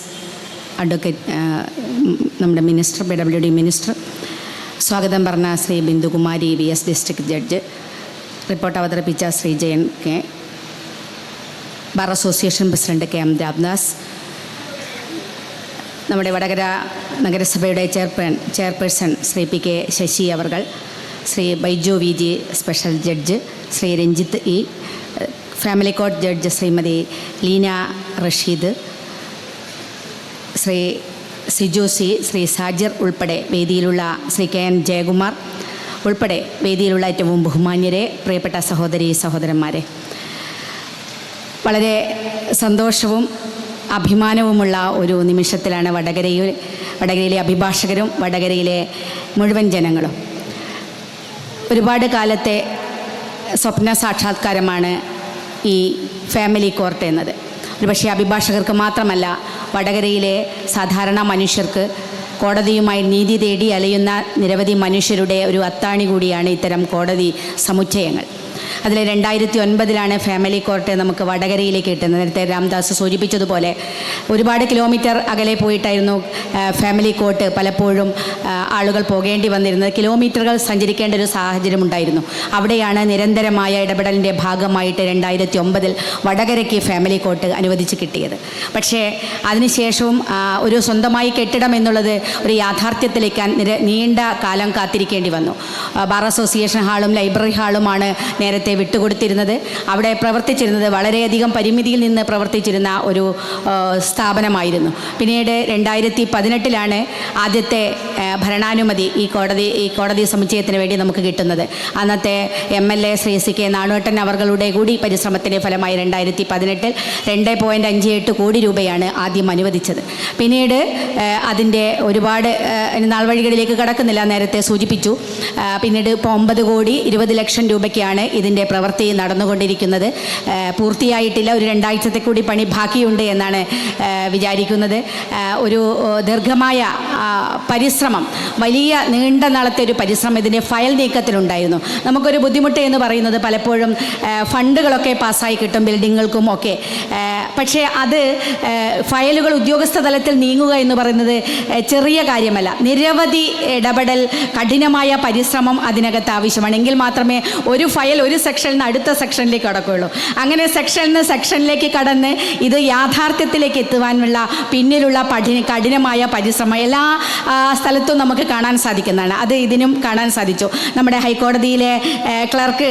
advocate നമ്മുടെ മിനിസ്റ്റർ PWD മിനിസ്റ്റർ, സ്വാഗതം പറഞ്ഞ Shri Bindukumari VS district judge, report അവതരിപ്പിച്ച Shri Jayan K, bar association president KM Ramdas, നമ്മുടെ വടകര നഗരസഭയുടെ ചെയർപേഴ്സൺ ശ്രീ PK ശശി അവർ, Shri Baiju VG special judge, Shri Ranjith E, family court judge Shrimati Leena Rasheed, Shri Siju C, Shri Sajir ഉൾപ്പെടെ വേദിയിലുള്ള ശ്രീ KN ജയകുമാർ ഉൾപ്പെടെ വേദിയിലുള്ള ഏറ്റവും ബഹുമാന്യരെ, പ്രിയപ്പെട്ട സഹോദരീ സഹോദരന്മാരെ, വളരെ സന്തോഷവും അഭിമാനവുമുള്ള ഒരു നിമിഷത്തിലാണ് വടകരയിലെ അഭിഭാഷകരും വടകരയിലെ മുഴുവൻ ജനങ്ങളും. ഒരുപാട് കാലത്തെ സ്വപ്ന സാക്ഷാത്കാരമാണ് ഈ ഫാമിലി കോർട്ട് എന്നത്. ഒരുപക്ഷെ അഭിഭാഷകർക്ക് മാത്രമല്ല, വടകരയിലെ സാധാരണ മനുഷ്യർക്ക്, കോടതിയുമായി നീതി തേടി അലയുന്ന നിരവധി മനുഷ്യരുടെ ഒരു അത്താണി കൂടിയാണ് ഇത്തരം കോടതി സമുച്ചയങ്ങൾ. അതിൽ 2009 ഫാമിലി കോർട്ട് നമുക്ക് വടകരയിലേക്ക് കിട്ടുന്നത്. നേരത്തെ രാംദാസ് സൂചിപ്പിച്ചതുപോലെ ഒരുപാട് കിലോമീറ്റർ അകലെ പോയിട്ടായിരുന്നു ഫാമിലി കോർട്ട് പലപ്പോഴും ആളുകൾ പോകേണ്ടി വന്നിരുന്നത്. കിലോമീറ്ററുകൾ സഞ്ചരിക്കേണ്ട ഒരു സാഹചര്യം ഉണ്ടായിരുന്നു. അവിടെയാണ് നിരന്തരമായ ഇടപെടലിൻ്റെ ഭാഗമായിട്ട് 2009 വടകരയ്ക്ക് ഫാമിലി കോർട്ട് അനുവദിച്ച് കിട്ടിയത്. പക്ഷേ അതിനുശേഷവും ഒരു സ്വന്തമായി കെട്ടിടം എന്നുള്ളത് ഒരു യാഥാർത്ഥ്യത്തിലേക്ക് നീണ്ട കാലം കാത്തിരിക്കേണ്ടി വന്നു. ബാർ അസോസിയേഷൻ ഹാളും ലൈബ്രറി ഹാളുമാണ് നേരത്തെ വിട്ടുകൊടുത്തിരുന്നത്. അവിടെ പ്രവർത്തിച്ചിരുന്നത് വളരെയധികം പരിമിതിയിൽ നിന്ന് പ്രവർത്തിച്ചിരുന്ന ഒരു സ്ഥാപനമായിരുന്നു. പിന്നീട് 2018 ആദ്യത്തെ ഭരണാനുമതി ഈ കോടതി സമുച്ചയത്തിന് വേണ്ടി നമുക്ക് കിട്ടുന്നത്. അന്നത്തെ MLA ശ്രീ CK നാണുവേട്ടൻ അവர்களுടെ കൂടി പരിശ്രമത്തിൻ്റെ ഫലമായി 2018 2.58 കോടി രൂപയാണ് ആദ്യം അനുവദിച്ചത്. പിന്നീട് അതിൻ്റെ ഒരുപാട് നാൾവഴികളിലേക്ക് കടക്കുന്നില്ല, നേരത്തെ സൂചിപ്പിച്ചു. പിന്നീട് ഇപ്പോൾ 9 കോടി 20 ലക്ഷം രൂപയ്ക്കാണ് ഇതിൻ്റെ പ്രവൃത്തി നടന്നുകൊണ്ടിരിക്കുന്നത്. പൂർത്തിയായിട്ടില്ല, ഒരു 2 ആഴ്ചത്തെ കൂടി പണി ബാക്കിയുണ്ട് എന്നാണ് വിചാരിക്കുന്നത്. ഒരു ദീർഘമായ പരിശ്രമം, വലിയ നീണ്ട നാളത്തെ ഒരു പരിശ്രമം ഇതിൻ്റെ ഫയൽ നീക്കത്തിലുണ്ടായിരുന്നു. നമുക്കൊരു ബുദ്ധിമുട്ട് എന്ന് പറയുന്നത് പലപ്പോഴും ഫണ്ടുകളൊക്കെ പാസ്സായി കിട്ടും ബിൽഡിങ്ങുകൾക്കും ഒക്കെ. പക്ഷേ അത് ഫയലുകൾ ഉദ്യോഗസ്ഥ തലത്തിൽ നീങ്ങുക എന്ന് പറയുന്നത് ചെറിയ കാര്യമല്ല. നിരവധി ഇടപെടൽ, കഠിനമായ പരിശ്രമം അതിനകത്ത് ആവശ്യമാണ്. എങ്കിൽ മാത്രമേ ഒരു ഫയൽ ഒരു സെക്ഷനിൽ നിന്ന് അടുത്ത സെക്ഷനിലേക്ക് കടക്കുകയുള്ളൂ. അങ്ങനെ സെക്ഷനിൽ നിന്ന് സെക്ഷനിലേക്ക് കടന്ന് ഇത് യാഥാർത്ഥ്യത്തിലേക്ക് എത്തുവാനുള്ള പിന്നിലുള്ള കഠിനമായ പരിശ്രമം എല്ലാ സ്ഥലത്തും നമുക്ക് കാണാൻ സാധിക്കുന്നതാണ്. അത് ഇതിനും കാണാൻ സാധിച്ചു. നമ്മുടെ ഹൈക്കോടതിയിലെ ക്ലർക്ക്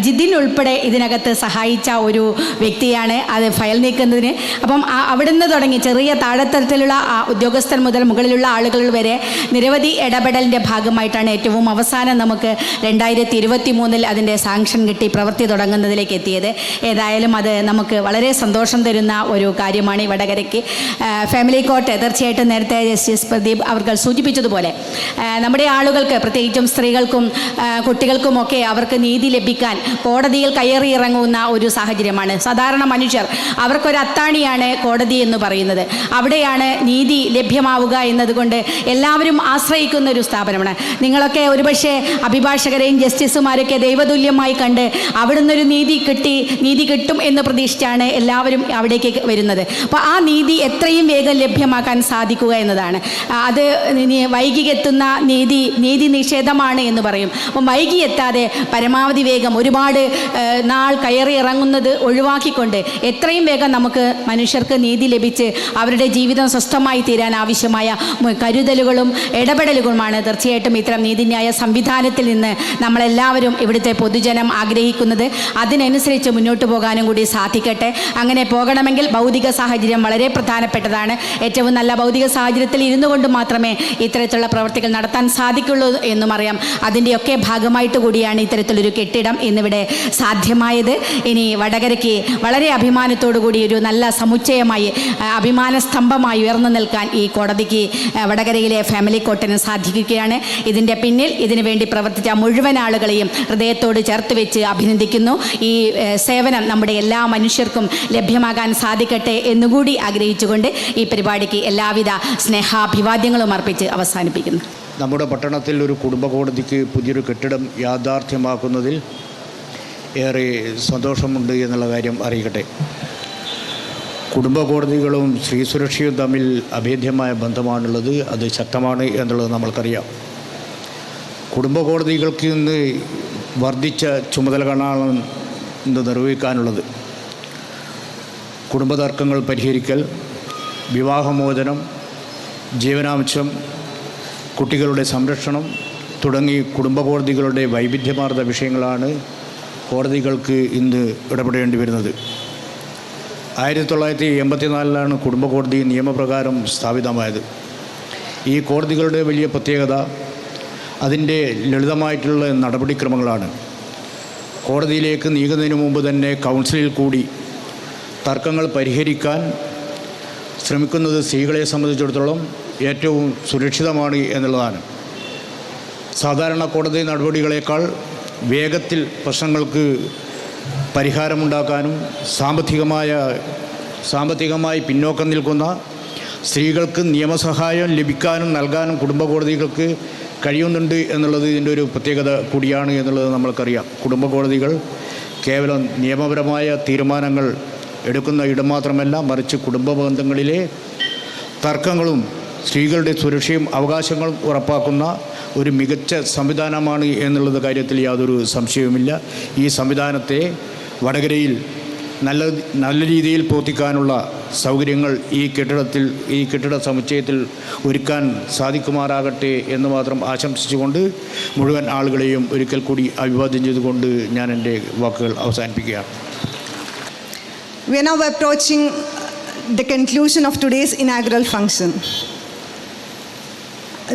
ജിതിൻ ഉൾപ്പെടെ ഇതിനകത്ത് സഹായിച്ച ഒരു വ്യക്തിയാണ് അത് ഫയൽ നീക്കുന്നതിന്. അപ്പം അവിടുന്ന് തുടങ്ങി ചെറിയ താഴെത്തരത്തിലുള്ള ഉദ്യോഗസ്ഥർ മുതൽ മുകളിലുള്ള ആളുകൾ വരെ നിരവധി ഇടപെടലിൻ്റെ ഭാഗമായിട്ടാണ് ഏറ്റവും അവസാനം നമുക്ക് 2023 അതിൻ്റെ സാങ്ഷൻ കിട്ടി പ്രവൃത്തി തുടങ്ങുന്നതിലേക്ക് എത്തിയത്. ഏതായാലും അത് നമുക്ക് വളരെ സന്തോഷം തരുന്ന ഒരു കാര്യമാണ്. ഈ വടകരയ്ക്ക് ഫാമിലി കോർട്ട് തീർച്ചയായിട്ടും നേരത്തെ ജസ്റ്റിസ് പ്രദീപ് അവർ സൂചിപ്പിച്ചതുപോലെ നമ്മുടെ ആളുകൾക്ക്, പ്രത്യേകിച്ചും സ്ത്രീകൾക്കും കുട്ടികൾക്കുമൊക്കെ അവർക്ക് നീതി ലഭിക്കാൻ കോടതിയിൽ കയറി ഇറങ്ങുന്ന ഒരു സാഹചര്യമാണ്. സാധാരണ മനുഷ്യർ അവർക്കൊരു അത്താണിയാണ് കോടതി എന്ന് പറയുന്നത്. അവിടെയാണ് നീതി ലഭ്യമാവുക എന്നതുകൊണ്ട് എല്ലാവരും ആശ്രയിക്കുന്ന ഒരു സ്ഥാപനമാണ്. നിങ്ങളൊക്കെ ഒരുപക്ഷെ അഭിഭാഷകരെയും ജസ്റ്റിസുമാരൊക്കെ ദൈവതുല്യമായി കണ്ട് അവിടുന്ന് ഒരു നീതി കിട്ടും എന്ന് പ്രതീക്ഷിച്ചാണ് എല്ലാവരും അവിടേക്ക് വരുന്നത്. അപ്പോൾ ആ നീതി എത്രയും വേഗം ലഭ്യമാക്കാൻ സാധിക്കുക എന്നതാണ്. അത് വൈകിയെത്തുന്ന നീതി നിഷേധമാണ് എന്ന് പറയും. അപ്പം വൈകിയെത്താതെ പരമാവധി വേഗം ഒരുപാട് നാൾ കയറി ഇറങ്ങുന്നത് ഒഴിവാക്കിക്കൊണ്ട് എത്രയും വേഗം നമുക്ക് മനുഷ്യർക്ക് നീതി ലഭിച്ച് അവരുടെ ജീവിതം സ്വസ്ഥമായി തീരാൻ ആവശ്യമായ കരുതലുകളും ഇടപെടലുകളുമാണ് തീർച്ചയായിട്ടും ഇത്തരം നീതിന്യായ സംവിധാനത്തിൽ നിന്ന് നമ്മളെല്ലാവരും ഇവിടുത്തെ പൊതുജനം ആഗ്രഹിക്കുന്നത്. അതിനനുസരിച്ച് മുന്നോട്ട് പോകാനും കൂടി സാധിക്കട്ടെ. അങ്ങനെ പോകണമെങ്കിൽ ഭൗതിക സാഹചര്യം വളരെ പ്രധാനപ്പെട്ടതാണ്. ഏറ്റവും നല്ല ഭൗതിക സാഹചര്യത്തിൽ ഇരുന്നു കൊണ്ട് മാത്രമേ ഇത്തരത്തിലുള്ള പ്രവർത്തികൾ നടത്താൻ സാധിക്കുള്ളൂ എന്നും അറിയാം. അതിൻ്റെയൊക്കെ ഭാഗമായിട്ട് കൂടിയാണ് ഇത്തരത്തിലൊരു കെട്ടിടം ഇന്നിവിടെ സാധ്യമായത്. ഇനി വടകരയ്ക്ക് വളരെ അഭിമാനത്തോടു കൂടി ഒരു നല്ല സമുച്ചയമായി, അഭിമാന സ്തംഭമായി ഉയർന്നു നിൽക്കാൻ ഈ കോടതിക്ക്, വടകരയിലെ ഫാമിലി കോർട്ടിന് സാധിക്കുകയാണ്. ഇതിൻ്റെ പിന്നിൽ ഇതിനു വേണ്ടി പ്രവർത്തിച്ച മുഴുവൻ ആളുകളെയും ഹൃദയത്തോട് ചേർത്ത് വെച്ച് അഭിനന്ദിക്കുന്നു. ഈ സേവനം നമ്മുടെ എല്ലാ മനുഷ്യർക്കും ലഭ്യമാകാൻ സാധിക്കട്ടെ എന്നുകൂടി ആഗ്രഹിച്ചുകൊണ്ട് ഈ പരിപാടിക്ക് എല്ലാവിധ സ്നേഹാഭിവാദ്യങ്ങളും അർപ്പിച്ച് അവസാനിപ്പിക്കുന്നു. നമ്മുടെ പട്ടണത്തിൽ ഒരു കുടുംബ കോടതിക്ക് പുതിയൊരു കെട്ടിടം യാഥാർത്ഥ്യമാക്കുന്നതിൽ ഏറെ സന്തോഷമുണ്ട് എന്നുള്ള കാര്യം അറിയിക്കട്ടെ. കുടുംബ കോടതികളും സ്ത്രീ സുരക്ഷയും തമ്മിൽ അഭേദ്യമായ ബന്ധമാണുള്ളത്. അത് ശക്തമാണ് എന്നുള്ളത് നമ്മൾക്കറിയാം. കുടുംബ കോടതികൾക്ക് ഇന്ന് വർദ്ധിച്ച ചുമതലകളാണ് ഇന്ന് നിർവഹിക്കാനുള്ളത്. കുടുംബതർക്കങ്ങൾ പരിഹരിക്കൽ, വിവാഹമോചനം, ജീവനാംശം, കുട്ടികളുടെ സംരക്ഷണം തുടങ്ങി കുടുംബ കോടതികളുടെ വൈവിധ്യമാർന്ന വിഷയങ്ങളാണ് കോടതികൾക്ക് ഇന്ന് ഇടപെടേണ്ടി വരുന്നത്. 1984 കുടുംബ കോടതി നിയമപ്രകാരം സ്ഥാപിതമായത്. ഈ കോടതികളുടെ വലിയ പ്രത്യേകത അതിൻ്റെ ലളിതമായിട്ടുള്ള നടപടിക്രമങ്ങളാണ്. കോടതിയിലേക്ക് നീങ്ങുന്നതിന് മുമ്പ് തന്നെ കൗൺസിലിൽ കൂടി തർക്കങ്ങൾ പരിഹരിക്കാൻ ശ്രമിക്കുന്നത് സ്ത്രീകളെ സംബന്ധിച്ചിടത്തോളം ഏറ്റവും സുരക്ഷിതമാണ് എന്നുള്ളതാണ്. സാധാരണ കോടതി നടപടികളേക്കാൾ വേഗത്തിൽ പ്രശ്നങ്ങൾക്ക് പരിഹാരമുണ്ടാക്കാനും സാമ്പത്തികമായി പിന്നോക്കം നിൽക്കുന്ന സ്ത്രീകൾക്ക് നിയമസഹായം ലഭിക്കാനും നൽകാനും കുടുംബ കോടതികൾക്ക് കഴിയുന്നുണ്ട് എന്നുള്ളത് ഇതിൻ്റെ ഒരു പ്രത്യേകത കൂടിയാണ് എന്നുള്ളത് നമ്മൾക്കറിയാം. കുടുംബ കോടതികൾ കേവലം നിയമപരമായ തീരുമാനങ്ങൾ എടുക്കുന്ന ഇടം മാത്രമല്ല, മറിച്ച് കുടുംബ ബന്ധങ്ങളിലെ തർക്കങ്ങളും സ്ത്രീകളുടെ സുരക്ഷയും അവകാശങ്ങളും ഉറപ്പാക്കുന്ന ഒരു മികച്ച സംവിധാനമാണ് എന്നുള്ളത് കാര്യത്തിൽ യാതൊരു സംശയവുമില്ല. ഈ സംവിധാനത്തെ വടകരയിൽ നല്ല രീതിയിൽ പ്രവർത്തിക്കാനുള്ള സൗകര്യങ്ങൾ ഈ കെട്ടിട സമുച്ചയത്തിൽ ഒരുക്കാൻ സാധിക്കുമാറാകട്ടെ എന്ന് മാത്രം ആശംസിച്ചുകൊണ്ട് മുഴുവൻ ആളുകളെയും ഒരിക്കൽ കൂടി അഭിവാദ്യം ചെയ്തുകൊണ്ട് ഞാൻ എൻ്റെ വാക്കുകൾ അവസാനിപ്പിക്കുകയാണ്. We are now approaching the conclusion of today's inaugural function.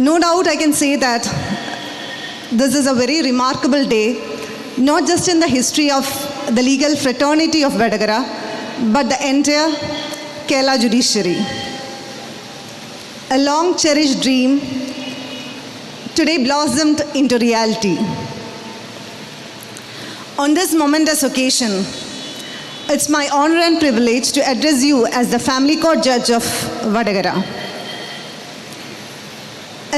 No doubt I can say that this is a very remarkable day, not just in the history of the legal fraternity of Vadagara, but the entire Kerala judiciary. A long cherished dream today blossomed into reality. On this momentous occasion, it's my honor and privilege to address you as the Family Court Judge of Vadagara.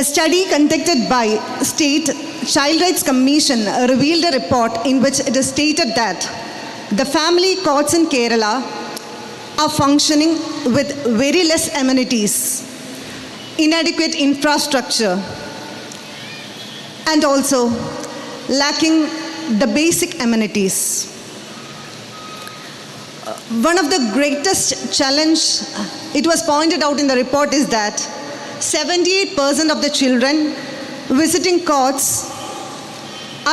A study conducted by State Child Rights Commission revealed a report in which it is stated that the family courts in Kerala are functioning with very less amenities, inadequate infrastructure, and also lacking the basic amenities. One of the greatest challenge, it was pointed out in the report, is that 78% of the children visiting courts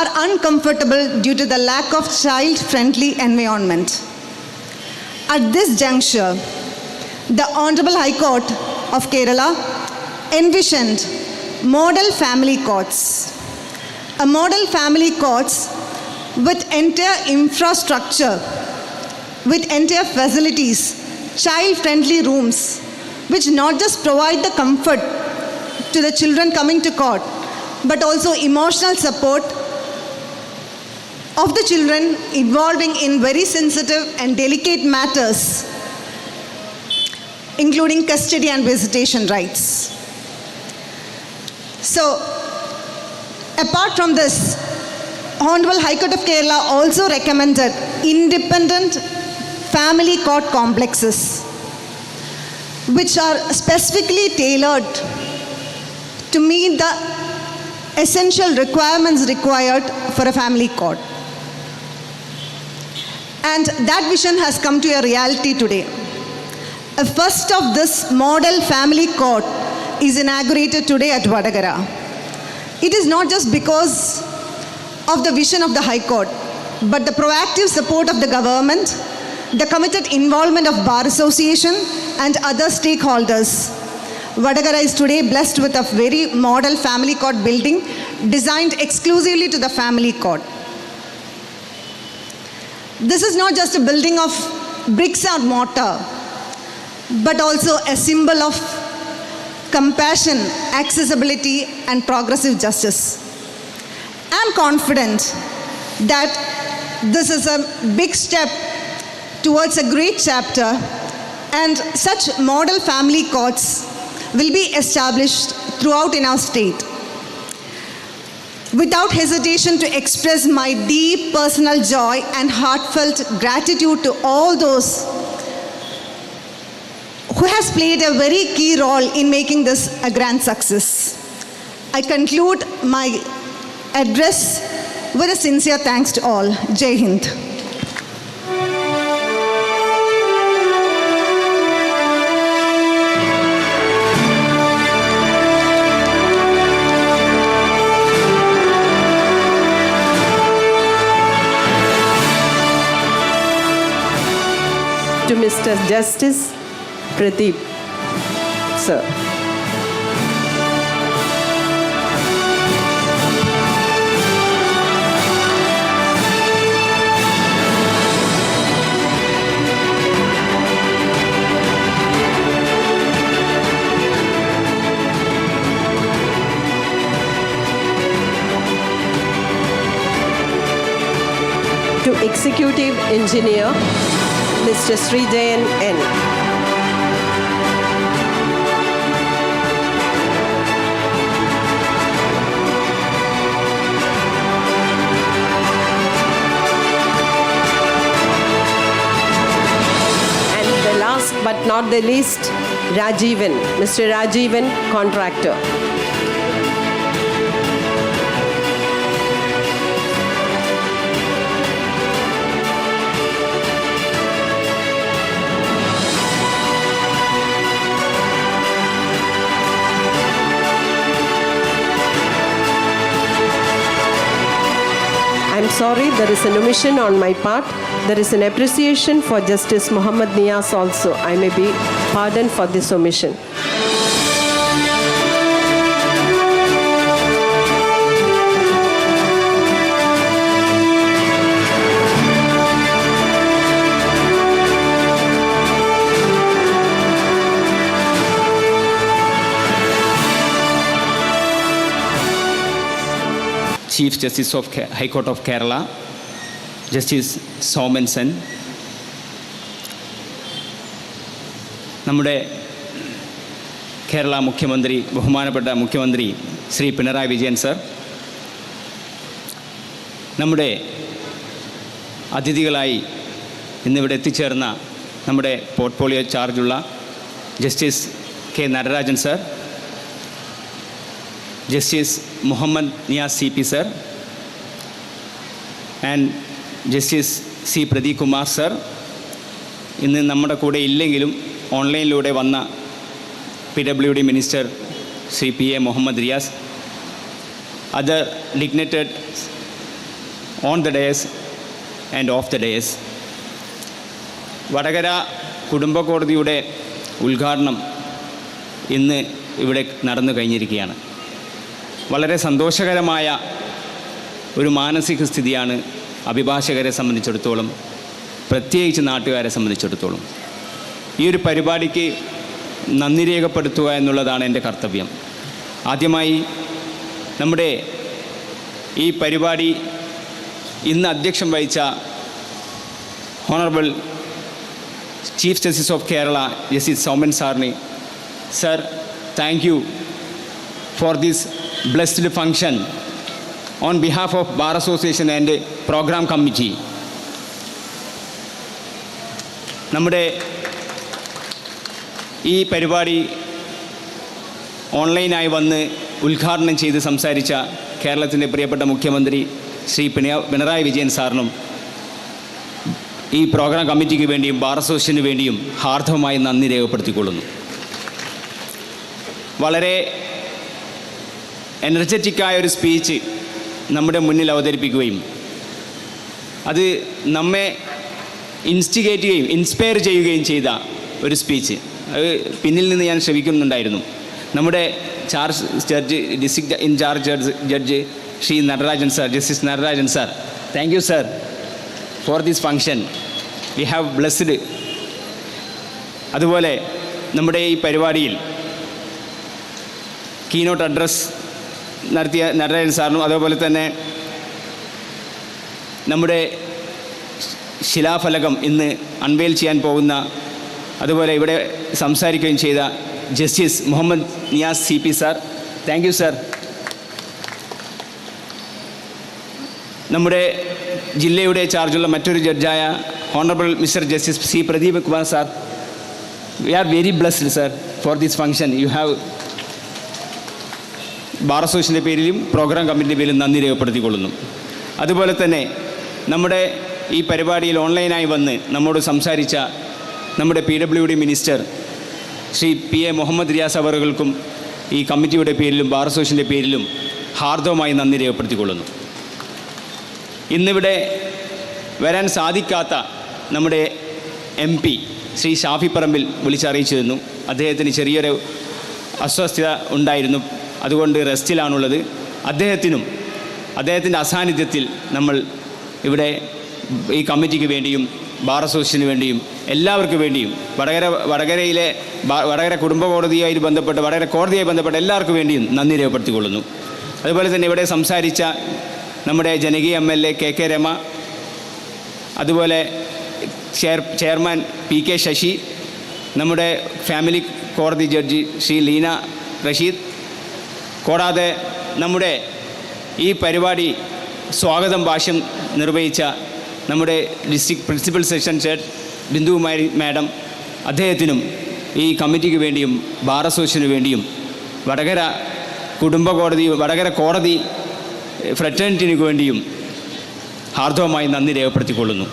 are uncomfortable due to the lack of child-friendly environment. At this juncture, the Honorable High Court of Kerala envisioned model family courts. A model family courts with entire infrastructure, with entire facilities, child-friendly rooms, which not just provide the comfort to the children coming to court, but also emotional support of the children involving in very sensitive and delicate matters, including custody and visitation rights. So, apart from this, Honorable High Court of Kerala also recommended independent family court complexes, which are specifically tailored to meet the essential requirements required for a family court. And that vision has come to a reality today. A first of this model family court is inaugurated today at Vadagara. It is not just because of the vision of the High Court, but the proactive support of the government, the committed involvement of Bar Association and other stakeholders. Vadagara is today blessed with a very model family court building designed exclusively to the family court. This is not just a building of bricks or mortar, but also a symbol of compassion, accessibility, and progressive justice. I am confident that this is a big step towards a great chapter, and such model family courts will be established throughout in our state. Without hesitation to express my deep personal joy and heartfelt gratitude to all those who has played a very key role in making this a grand success. I conclude my address with a sincere thanks to all. Jai Hind. To Mr. Justice Pradeep, sir. To Executive Engineer, Mr. Srijayan N. but not the least, Rajivan, Mr. Rajivan, contractor. I'm sorry, there is an omission on my part. There is an appreciation for Justice Muhammad Nias also. I may be pardoned for this omission. Chief Justice of High Court of Kerala, Justice Somensen, നമ്മുടെ കേരള മുഖ്യമന്ത്രി, ബഹുമാനപ്പെട്ട മുഖ്യമന്ത്രി Shri Pinarayi Vijayan sir, നമ്മുടെ അതിഥികളായി ഇന്നിവിടെ എത്തിച്ചേർന്ന നമ്മുടെ portfolio ചാർജുള്ള justice K Natarajan sir, justice Muhammad Niyas CP sir and justice C Pradeep Kumar sir, ഇന്ന് നമ്മുടെ കൂടെ ഇല്ലെങ്കിലും ഓൺലൈനിലൂടെ വന്ന PWD minister Shri PA Muhammad Riyas, other dignitaries on the dais and off the dais. Vadakara കുടുംബ കോടതിയുടെ ഉദ്ഘാടനം ഇന്ന് ഇവിടെ നടന്നു കഴിഞ്ഞിരിക്കുകയാണ്. വളരെ സന്തോഷകരമായ ഒരു മാനസിക സ്ഥിതിയാണ് അഭിഭാഷകരെ സംബന്ധിച്ചിടത്തോളം, പ്രത്യേകിച്ച് നാട്ടുകാരെ സംബന്ധിച്ചിടത്തോളം. ഈ ഒരു പരിപാടിക്ക് നന്ദി രേഖപ്പെടുത്തുക എന്നുള്ളതാണ് എൻ്റെ കർത്തവ്യം. ആദ്യമായി നമ്മുടെ ഈ പരിപാടി ഇന്ന് അധ്യക്ഷം വഹിച്ച honourable chief justice of Kerala justice Soumen സാറിന്, sir, thank you for this blessed function on behalf of Bar Association and Program Committee. നമ്മുടെ ഈ പരിപാടി ഓൺലൈനായി വന്ന് ഉദ്ഘാടനം ചെയ്ത് സംസാരിച്ച കേരളത്തിൻ്റെ പ്രിയപ്പെട്ട മുഖ്യമന്ത്രി ശ്രീ പിണറായി വിജയൻ സാറിനും ഈ പ്രോഗ്രാം കമ്മിറ്റിക്ക് വേണ്ടിയും ബാർ അസോസിയേഷന് വേണ്ടിയും ഹാർദവമായി നന്ദി രേഖപ്പെടുത്തിക്കൊള്ളുന്നു. വളരെ എനർജറ്റിക്കായ ഒരു സ്പീച്ച് നമ്മുടെ മുന്നിൽ അവതരിപ്പിക്കുകയും അത് നമ്മെ ഇൻസ്റ്റിഗേറ്റ് ചെയ്യുകയും ഇൻസ്പയർ ചെയ്യുകയും ചെയ്ത ഒരു സ്പീച്ച്, അത് പിന്നിൽ നിന്ന് ഞാൻ ശ്രവിക്കുന്നുണ്ടായിരുന്നു. നമ്മുടെ judge, district incharge judge Shri Natarajan sir, justice Natarajan sir, thank you sir for this function, we have blessed. അതുപോലെ നമ്മുടെ ഈ പരിപാടിയിൽ കീനോട്ട് അഡ്രസ് നടത്തിയ നടരാജൻ സാറിനും, അതുപോലെ തന്നെ നമ്മുടെ ശിലാഫലകം ഇന്ന് അൺവെയിൽ ചെയ്യാൻ പോകുന്ന, അതുപോലെ ഇവിടെ സംസാരിക്കുകയും ചെയ്ത justice Muhammad Niyas CP sir, thank you sir. നമ്മുടെ ജില്ലയുടെ ചാർജുള്ള മറ്റൊരു ജഡ്ജായ honourable mister justice C Pradeep Kumar sir, we are very blessed sir for this function. You have bar അസോസിയേഷൻ്റെ പേരിലും പ്രോഗ്രാം കമ്മിറ്റിയുടെ പേരിലും നന്ദി രേഖപ്പെടുത്തിക്കൊള്ളുന്നു. അതുപോലെ തന്നെ നമ്മുടെ ഈ പരിപാടിയിൽ ഓൺലൈനായി വന്ന് നമ്മോട് സംസാരിച്ച നമ്മുടെ PWD minister Shri PA Muhammad Riyas അവറുകൾക്കും ഈ കമ്മിറ്റിയുടെ പേരിലും ബാർ അസോസിയേഷൻ്റെ പേരിലും ഹാർദവമായി നന്ദി രേഖപ്പെടുത്തിക്കൊള്ളുന്നു. ഇന്നിവിടെ വരാൻ സാധിക്കാത്ത നമ്മുടെ MP ശ്രീ ഷാഫി പറമ്പിൽ വിളിച്ചറിയിച്ചിരുന്നു. അദ്ദേഹത്തിന് ചെറിയൊരു അസ്വസ്ഥത ഉണ്ടായിരുന്നു, അതുകൊണ്ട് റെസ്റ്റിലാണുള്ളത്. അദ്ദേഹത്തിൻ്റെ അസാന്നിധ്യത്തിൽ നമ്മൾ ഇവിടെ ഈ കമ്മിറ്റിക്ക് വേണ്ടിയും ബാർ അസോസിയേഷന് വേണ്ടിയും എല്ലാവർക്കും വേണ്ടിയും വടകര കുടുംബ കോടതിയുമായി ബന്ധപ്പെട്ട് വടകര കോടതിയുമായി ബന്ധപ്പെട്ട എല്ലാവർക്കും വേണ്ടിയും നന്ദി രേഖപ്പെടുത്തിക്കൊള്ളുന്നു. അതുപോലെ തന്നെ ഇവിടെ സംസാരിച്ച നമ്മുടെ ജനകീയ MLA KK രമ, അതുപോലെ ചെയർമാൻ PK ശശി, നമ്മുടെ ഫാമിലി കോടതി ജഡ്ജി ശ്രീ ലീന റഷീദ്, കൂടാതെ നമ്മുടെ ഈ പരിപാടി സ്വാഗതം ഭാഷ്യം നിർവഹിച്ച നമ്മുടെ district principal session judge Bindukumari madam, അദ്ദേഹത്തിനും ഈ കമ്മിറ്റിക്ക് വേണ്ടിയും ബാർ അസോസിയേഷന് വേണ്ടിയും വടകര വടകര കോടതി ഫ്രറ്റേണിറ്റിക്ക് വേണ്ടിയും ഹാർദവമായി നന്ദി രേഖപ്പെടുത്തിക്കൊള്ളുന്നു.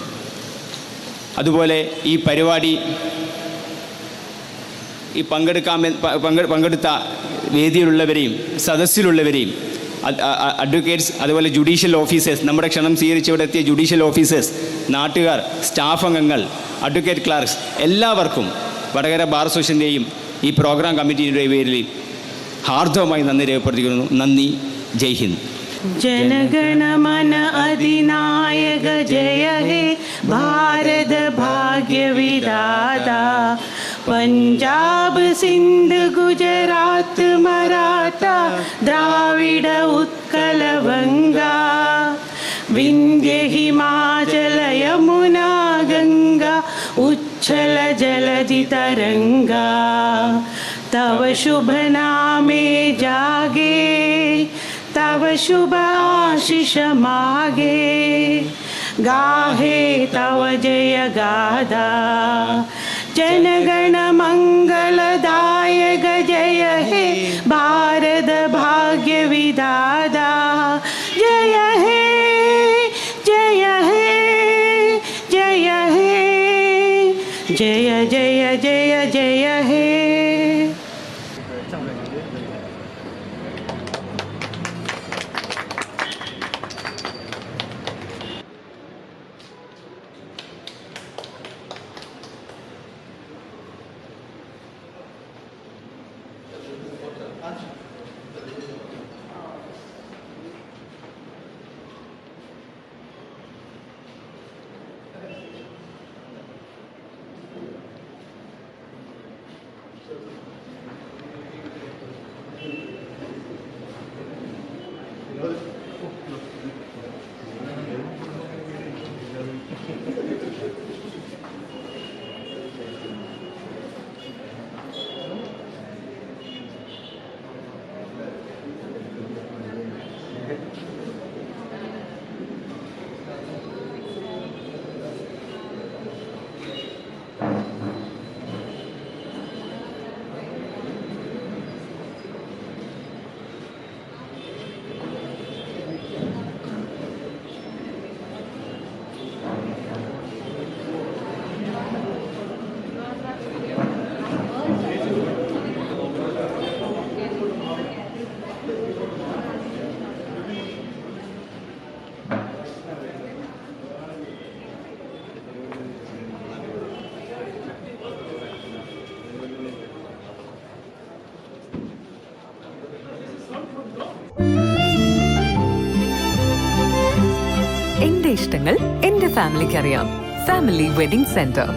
അതുപോലെ ഈ പരിപാടി പങ്കെടുത്ത വേദിയിലുള്ളവരെയും സദസ്സിലുള്ളവരെയും അഡ്വക്കേറ്റ്സ്, അതുപോലെ ജുഡീഷ്യൽ ഓഫീസേഴ്സ്, നമ്മുടെ ക്ഷണം സ്വീകരിച്ച് ഇവിടെ എത്തിയ ജുഡീഷ്യൽ ഓഫീസേഴ്സ്, നാട്ടുകാർ, സ്റ്റാഫ് അംഗങ്ങൾ, അഡ്വക്കേറ്റ് ക്ലാർക്സ്, എല്ലാവർക്കും വടകര ബാർ അസോസിയേഷൻ്റെയും ഈ പ്രോഗ്രാം കമ്മിറ്റിയുടെ പേരിൽ ഹാർദവമായി നന്ദി രേഖപ്പെടുത്തിക്കുന്നു. നന്ദി. ജയ് ഹിന്ദ്. जनगण मन अधिनायक जय हे भारत भाग्य विधाता पंजाब सिंध गुजरात मराठा द्राविड उत्कल बंगा विंध्य हिमाचल यमुना गंगा उच्छल जलधि तरंगा तव शुभ नामे जागे तव शुभ आशीष मागे गाहे तव जय गाधा जनगण मंगलदायक जय हे भारत भाग्य विधाता जय हे जय हे जय हे जय जय जय जय हे. എന്റെ ഇഷ്ടങ്ങൾ എന്റെ ഫാമിലിക്ക് അറിയാം. Family wedding centre.